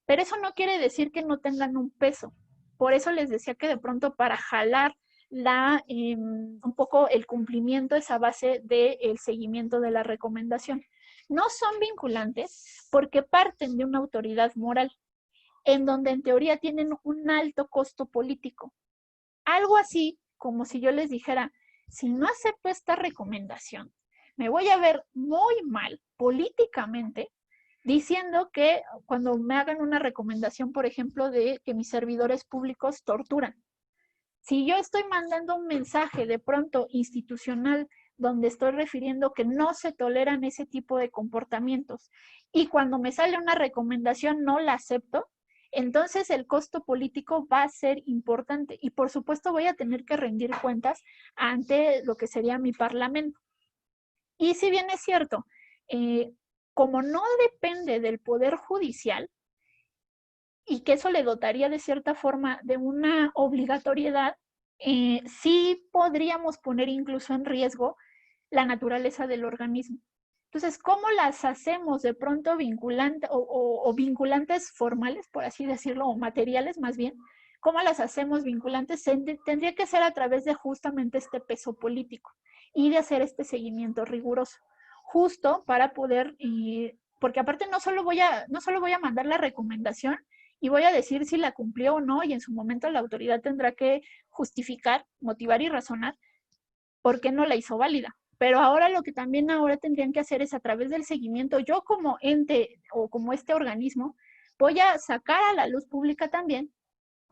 pero eso no quiere decir que no tengan un peso. Por eso les decía que de pronto para jalar un poco el cumplimiento, esa base del seguimiento de la recomendación. No son vinculantes porque parten de una autoridad moral, en donde en teoría tienen un alto costo político. Algo así como si yo les dijera, si no acepto esta recomendación, me voy a ver muy mal políticamente diciendo que cuando me hagan una recomendación, por ejemplo, de que mis servidores públicos torturan. Si yo estoy mandando un mensaje de pronto institucional donde estoy refiriendo que no se toleran ese tipo de comportamientos y cuando me sale una recomendación no la acepto, entonces el costo político va a ser importante y por supuesto voy a tener que rendir cuentas ante lo que sería mi parlamento. Y si bien es cierto, como no depende del Poder Judicial, y que eso le dotaría de cierta forma de una obligatoriedad, sí podríamos poner incluso en riesgo la naturaleza del organismo. Entonces, ¿cómo las hacemos de pronto vinculantes o vinculantes formales, por así decirlo, o materiales más bien? ¿Cómo las hacemos vinculantes? Tendría que ser a través de justamente este peso político y de hacer este seguimiento riguroso, justo para poder, porque aparte no solo voy a mandar la recomendación, y voy a decir si la cumplió o no, y en su momento la autoridad tendrá que justificar, motivar y razonar por qué no la hizo válida. Pero ahora lo que también ahora tendrían que hacer es a través del seguimiento, yo como ente o como este organismo, voy a sacar a la luz pública también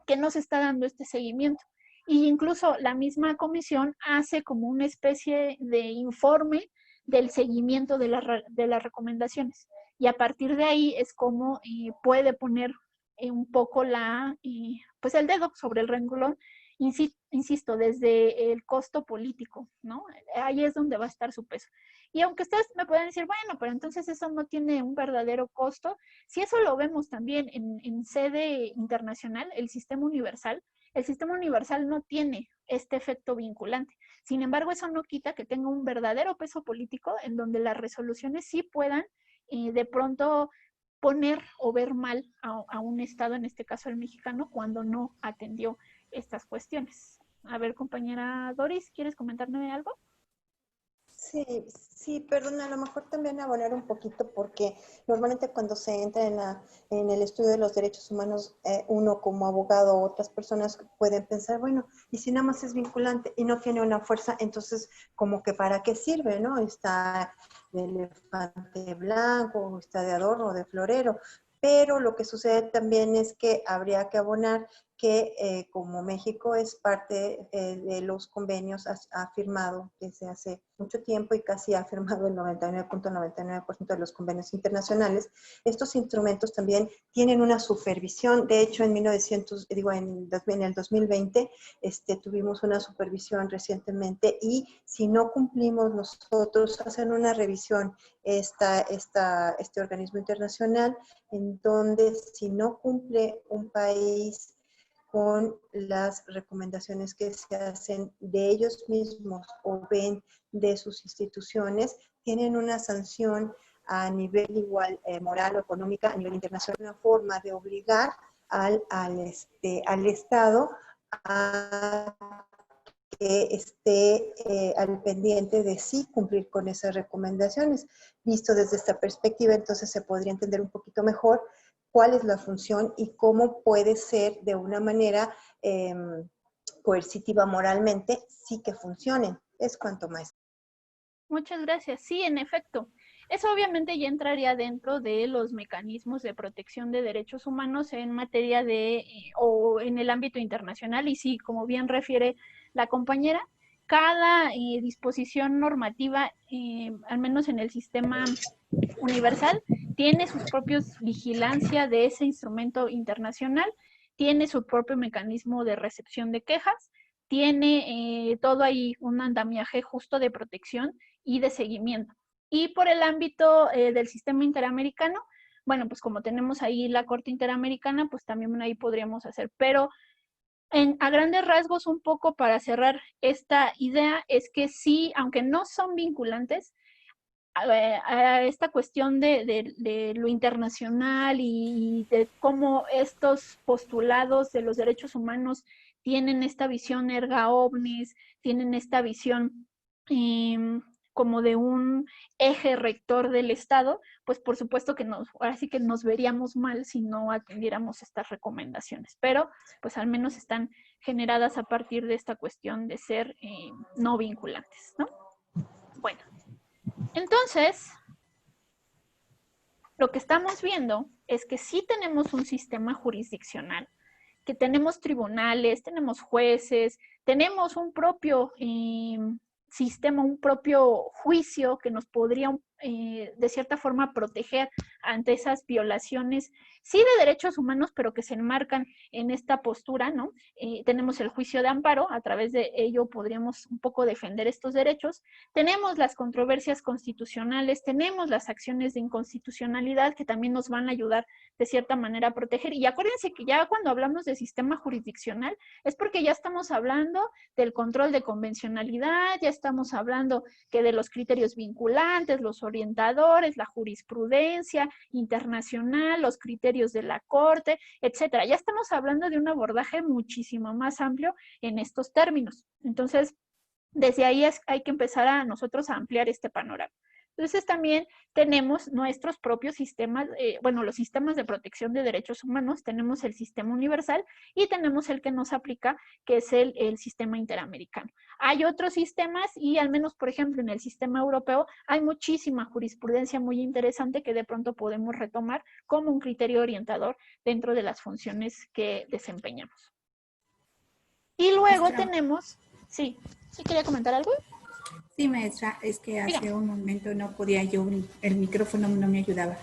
que no se está dando este seguimiento. Y incluso la misma comisión hace como una especie de informe del seguimiento de las recomendaciones. Y a partir de ahí es como puede poner un poco pues el dedo sobre el renglón, insisto, desde el costo político, ¿no? Ahí es donde va a estar su peso. Y aunque ustedes me pueden decir, bueno, pero entonces eso no tiene un verdadero costo, si eso lo vemos también en sede internacional, el sistema universal no tiene este efecto vinculante. Sin embargo, eso no quita que tenga un verdadero peso político en donde las resoluciones sí puedan de pronto poner o ver mal a un Estado, en este caso el mexicano, cuando no atendió estas cuestiones. A ver, compañera Doris, ¿quieres comentarme algo? Sí, perdón, a lo mejor también abonar un poquito porque normalmente cuando se entra en el estudio de los derechos humanos, uno como abogado o otras personas pueden pensar, bueno, y si nada más es vinculante y no tiene una fuerza, entonces como que para qué sirve, ¿no? Está de elefante blanco, está de adorno, de florero. Pero lo que sucede también es que habría que abonar que como México es parte de los convenios, ha firmado desde hace mucho tiempo y casi ha firmado el 99.99% de los convenios internacionales, estos instrumentos también tienen una supervisión. De hecho, en el 2020 tuvimos una supervisión recientemente y si no cumplimos nosotros, hacen una revisión este organismo internacional en donde si no cumple un país con las recomendaciones que se hacen de ellos mismos o ven de sus instituciones, tienen una sanción a nivel igual moral o económica, a nivel internacional, una forma de obligar al Estado a que esté al pendiente de sí cumplir con esas recomendaciones. Visto desde esta perspectiva, entonces se podría entender un poquito mejor cuál es la función y cómo puede ser de una manera coercitiva moralmente, sí que funcionen. Es cuanto más. Muchas gracias. Sí, en efecto. Eso obviamente ya entraría dentro de los mecanismos de protección de derechos humanos en materia o en el ámbito internacional. Y sí, como bien refiere la compañera, cada disposición normativa, al menos en el sistema universal, tiene sus propios vigilancia de ese instrumento internacional, tiene su propio mecanismo de recepción de quejas, tiene todo ahí un andamiaje justo de protección y de seguimiento. Y por el ámbito del sistema interamericano, bueno, pues como tenemos ahí la Corte Interamericana, pues también ahí podríamos hacer. Pero a grandes rasgos, un poco para cerrar esta idea, es que sí, aunque no son vinculantes, a esta cuestión de lo internacional y de cómo estos postulados de los derechos humanos tienen esta visión erga omnes, tienen esta visión como de un eje rector del Estado, pues por supuesto que ahora sí que nos veríamos mal si no atendiéramos estas recomendaciones, pero pues al menos están generadas a partir de esta cuestión de ser no vinculantes, ¿no? Bueno, entonces, lo que estamos viendo es que sí tenemos un sistema jurisdiccional, que tenemos tribunales, tenemos jueces, tenemos un propio sistema, un propio juicio que nos podría de cierta forma proteger ante esas violaciones, sí de derechos humanos, pero que se enmarcan en esta postura, ¿no? Tenemos el juicio de amparo, a través de ello podríamos un poco defender estos derechos. Tenemos las controversias constitucionales, tenemos las acciones de inconstitucionalidad que también nos van a ayudar de cierta manera a proteger. Y acuérdense que ya cuando hablamos de sistema jurisdiccional es porque ya estamos hablando del control de convencionalidad, ya estamos hablando que de los criterios vinculantes, los orientadores, la jurisprudencia internacional, los criterios de la Corte, etcétera. Ya estamos hablando de un abordaje muchísimo más amplio en estos términos. Entonces, desde ahí hay que empezar a nosotros a ampliar este panorama. Entonces también tenemos nuestros propios sistemas, los sistemas de protección de derechos humanos, tenemos el sistema universal y tenemos el que nos aplica, que es el sistema interamericano. Hay otros sistemas y al menos, por ejemplo, en el sistema europeo hay muchísima jurisprudencia muy interesante que de pronto podemos retomar como un criterio orientador dentro de las funciones que desempeñamos. Y luego tenemos, ¿sí quería comentar algo? Sí, maestra, es que hace un momento no podía yo, el micrófono no me ayudaba.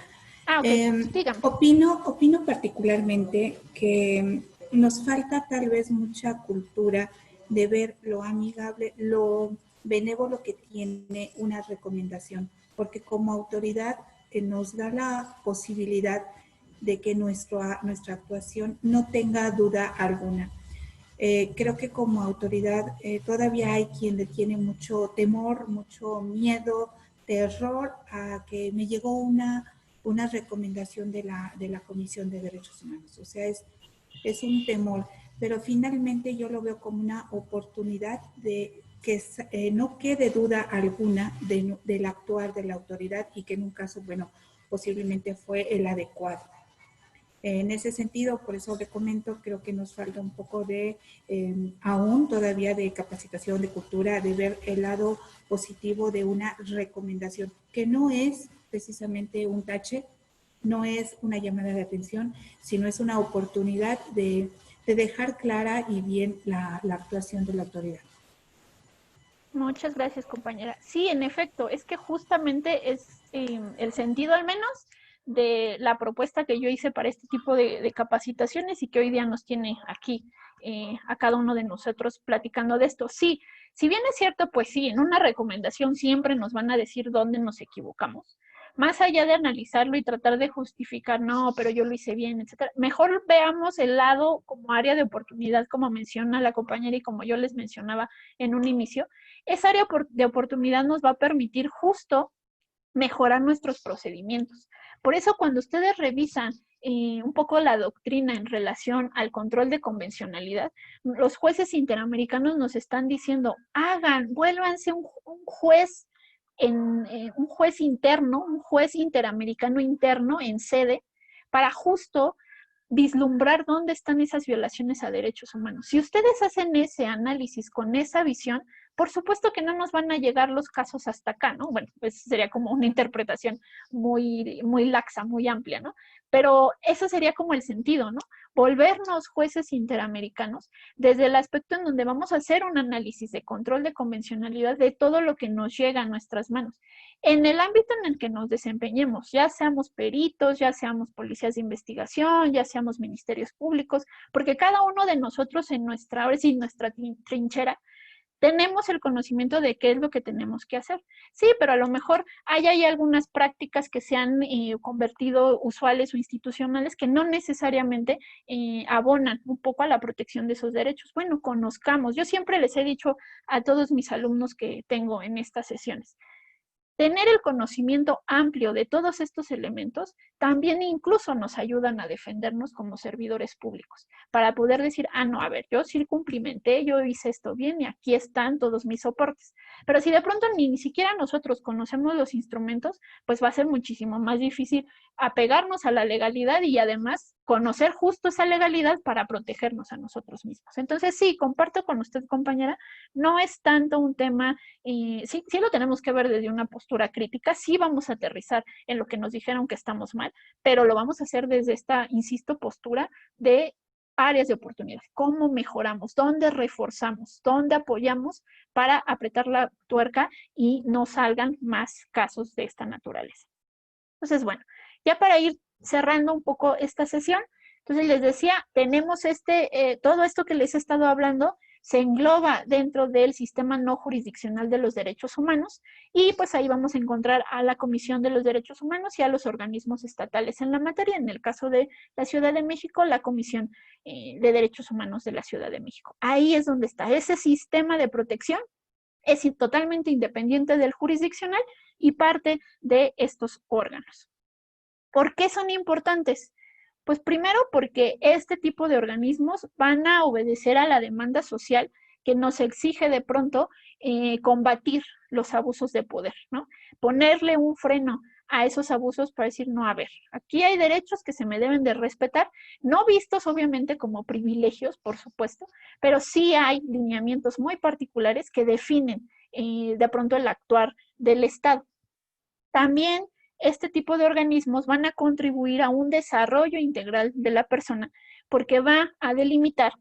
Ah, ok, dígame. Opino particularmente que nos falta tal vez mucha cultura de ver lo amigable, lo benévolo que tiene una recomendación, porque como autoridad nos da la posibilidad de que nuestra actuación no tenga duda alguna. Creo que como autoridad todavía hay quien le tiene mucho temor, mucho miedo, terror a que me llegó una recomendación de la Comisión de Derechos Humanos. O sea, es un temor, pero finalmente yo lo veo como una oportunidad de que no quede duda alguna del actuar de la autoridad y que en un caso, bueno, posiblemente fue el adecuado. En ese sentido, por eso le comento, creo que nos falta un poco de, aún todavía de capacitación, de cultura, de ver el lado positivo de una recomendación, que no es precisamente un tache, no es una llamada de atención, sino es una oportunidad de dejar clara y bien la actuación de la autoridad. Muchas gracias, compañera. Sí, en efecto, es que justamente es el sentido al menos de la propuesta que yo hice para este tipo de capacitaciones y que hoy día nos tiene aquí a cada uno de nosotros platicando de esto. Sí, si bien es cierto, pues sí, en una recomendación siempre nos van a decir dónde nos equivocamos. Más allá de analizarlo y tratar de justificar, no, pero yo lo hice bien, etcétera. Mejor veamos el lado como área de oportunidad, como menciona la compañera y como yo les mencionaba en un inicio. Esa área de oportunidad nos va a permitir justo mejorar nuestros procedimientos. Por eso cuando ustedes revisan un poco la doctrina en relación al control de convencionalidad, los jueces interamericanos nos están diciendo, vuélvanse un juez un juez interno, un juez interamericano interno en sede, para justo vislumbrar dónde están esas violaciones a derechos humanos. Si ustedes hacen ese análisis con esa visión, por supuesto que no nos van a llegar los casos hasta acá, ¿no? Bueno, pues sería como una interpretación muy, muy laxa, muy amplia, ¿no? Pero eso sería como el sentido, ¿no? Volvernos jueces interamericanos desde el aspecto en donde vamos a hacer un análisis de control de convencionalidad de todo lo que nos llega a nuestras manos. En el ámbito en el que nos desempeñemos, ya seamos peritos, ya seamos policías de investigación, ya seamos ministerios públicos, porque cada uno de nosotros en nuestra trinchera tenemos el conocimiento de qué es lo que tenemos que hacer. Sí, pero a lo mejor hay algunas prácticas que se han convertido usuales o institucionales que no necesariamente abonan un poco a la protección de esos derechos. Bueno, conozcamos. Yo siempre les he dicho a todos mis alumnos que tengo en estas sesiones, tener el conocimiento amplio de todos estos elementos también incluso nos ayudan a defendernos como servidores públicos, para poder decir, no, a ver, yo sí cumplimenté, yo hice esto bien y aquí están todos mis soportes. Pero si de pronto ni siquiera nosotros conocemos los instrumentos, pues va a ser muchísimo más difícil apegarnos a la legalidad y además conocer justo esa legalidad para protegernos a nosotros mismos. Entonces sí, comparto con usted, compañera, no es tanto un tema, sí lo tenemos que ver desde una postura crítica, sí vamos a aterrizar en lo que nos dijeron que estamos mal, pero lo vamos a hacer desde esta, insisto, postura de áreas de oportunidad. ¿Cómo mejoramos? ¿Dónde reforzamos? ¿Dónde apoyamos para apretar la tuerca y no salgan más casos de esta naturaleza? Entonces, bueno, ya para ir cerrando un poco esta sesión, entonces les decía, tenemos todo esto que les he estado hablando, se engloba dentro del sistema no jurisdiccional de los derechos humanos y pues ahí vamos a encontrar a la Comisión de los Derechos Humanos y a los organismos estatales en la materia. En el caso de la Ciudad de México, la Comisión de Derechos Humanos de la Ciudad de México. Ahí es donde está ese sistema de protección, es totalmente independiente del jurisdiccional y parte de estos órganos. ¿Por qué son importantes? Pues primero porque este tipo de organismos van a obedecer a la demanda social que nos exige de pronto combatir los abusos de poder, ¿no? Ponerle un freno a esos abusos para decir, no, a ver, aquí hay derechos que se me deben de respetar, no vistos obviamente como privilegios, por supuesto, pero sí hay lineamientos muy particulares que definen de pronto el actuar del Estado. También este tipo de organismos van a contribuir a un desarrollo integral de la persona porque va a delimitar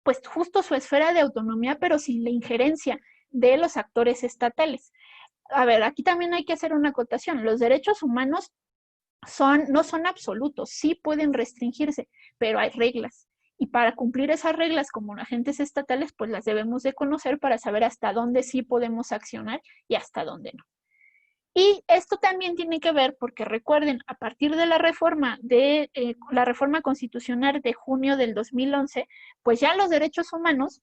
pues justo su esfera de autonomía, pero sin la injerencia de los actores estatales. A ver, aquí también hay que hacer una acotación. Los derechos humanos no son absolutos, sí pueden restringirse, pero hay reglas. Y para cumplir esas reglas como agentes estatales, pues las debemos de conocer para saber hasta dónde sí podemos accionar y hasta dónde no. Y esto también tiene que ver porque recuerden, a partir de la reforma constitucional de junio del 2011, pues ya los derechos humanos,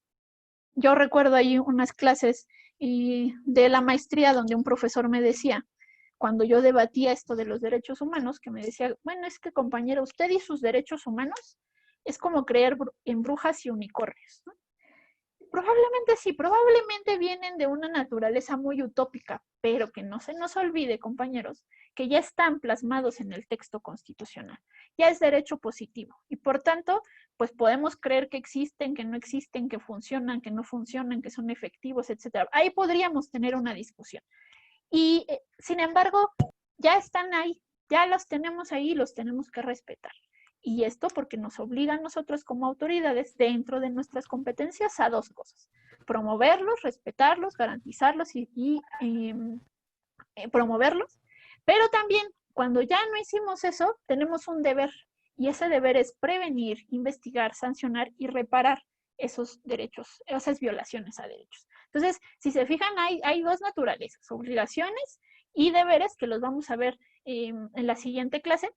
yo recuerdo ahí unas clases de la maestría donde un profesor me decía, cuando yo debatía esto de los derechos humanos, que me decía, bueno, es que compañera, usted y sus derechos humanos es como creer en brujas y unicornios, ¿no? Probablemente sí, probablemente vienen de una naturaleza muy utópica, pero que no se nos olvide, compañeros, que ya están plasmados en el texto constitucional. Ya es derecho positivo y por tanto, pues podemos creer que existen, que no existen, que funcionan, que no funcionan, que son efectivos, etcétera. Ahí podríamos tener una discusión. Y sin embargo, ya están ahí, ya los tenemos ahí y los tenemos que respetar. Y esto porque nos obliga a nosotros como autoridades dentro de nuestras competencias a dos cosas: promoverlos, respetarlos, garantizarlos y promoverlos. Pero también cuando ya no hicimos eso, tenemos un deber, y ese deber es prevenir, investigar, sancionar y reparar esos derechos, esas violaciones a derechos. Entonces, si se fijan, hay dos naturalezas: obligaciones y deberes, que los vamos a ver en la siguiente clase,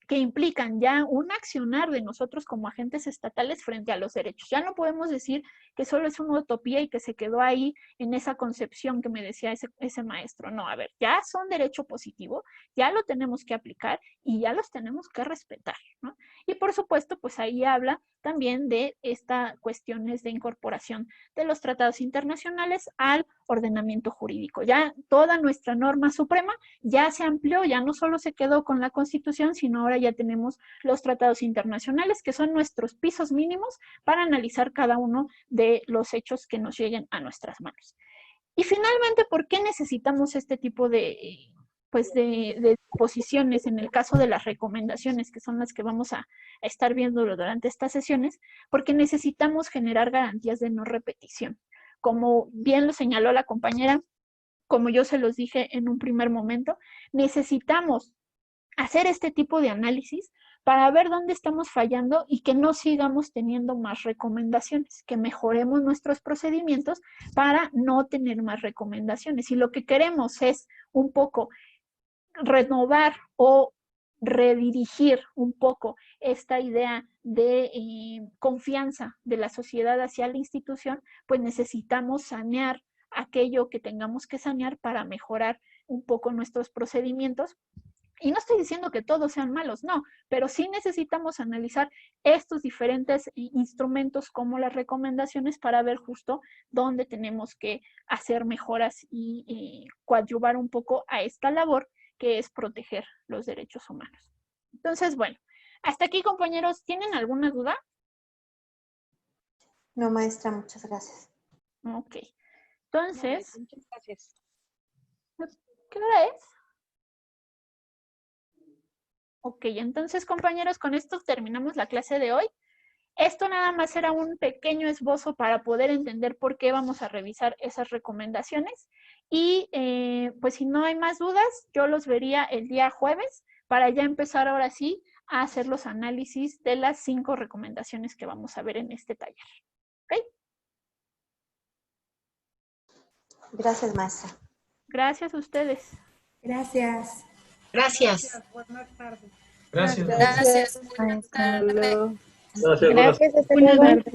que implican ya un accionar de nosotros como agentes estatales frente a los derechos. Ya no podemos decir que solo es una utopía y que se quedó ahí en esa concepción que me decía ese maestro. No, a ver, ya son derecho positivo, ya lo tenemos que aplicar y ya los tenemos que respetar, ¿no? Y por supuesto, pues ahí habla también de estas cuestiones de incorporación de los tratados internacionales al ordenamiento jurídico. Ya toda nuestra norma suprema ya se amplió, ya no solo se quedó con la Constitución, sino ahora ya tenemos los tratados internacionales, que son nuestros pisos mínimos para analizar cada uno de los hechos que nos lleguen a nuestras manos. Y finalmente, ¿por qué necesitamos este tipo de posiciones en el caso de las recomendaciones, que son las que vamos a estar viendo durante estas sesiones? Porque necesitamos generar garantías de no repetición. Como bien lo señaló la compañera, como yo se los dije en un primer momento, necesitamos hacer este tipo de análisis para ver dónde estamos fallando y que no sigamos teniendo más recomendaciones, que mejoremos nuestros procedimientos para no tener más recomendaciones. Y lo que queremos es un poco renovar o redirigir un poco esta idea de confianza de la sociedad hacia la institución, pues necesitamos sanear aquello que tengamos que sanear para mejorar un poco nuestros procedimientos. Y no estoy diciendo que todos sean malos, no, pero sí necesitamos analizar estos diferentes instrumentos como las recomendaciones para ver justo dónde tenemos que hacer mejoras y coadyuvar un poco a esta labor que es proteger los derechos humanos. Entonces, bueno, hasta aquí, compañeros, ¿tienen alguna duda? No, maestra, muchas gracias. Ok. Entonces, Muchas gracias. ¿qué hora es? Ok, entonces, compañeros, con esto terminamos la clase de hoy. Esto nada más era un pequeño esbozo para poder entender por qué vamos a revisar esas recomendaciones. Y pues si no hay más dudas, yo los vería el día jueves para ya empezar ahora sí a hacer los análisis de las 5 recomendaciones que vamos a ver en este taller. ¿Ok? Gracias, maestra. Gracias a ustedes. Gracias. Gracias. Buenas tardes. Gracias. Gracias. Buenas tardes. Gracias. Buenas tardes.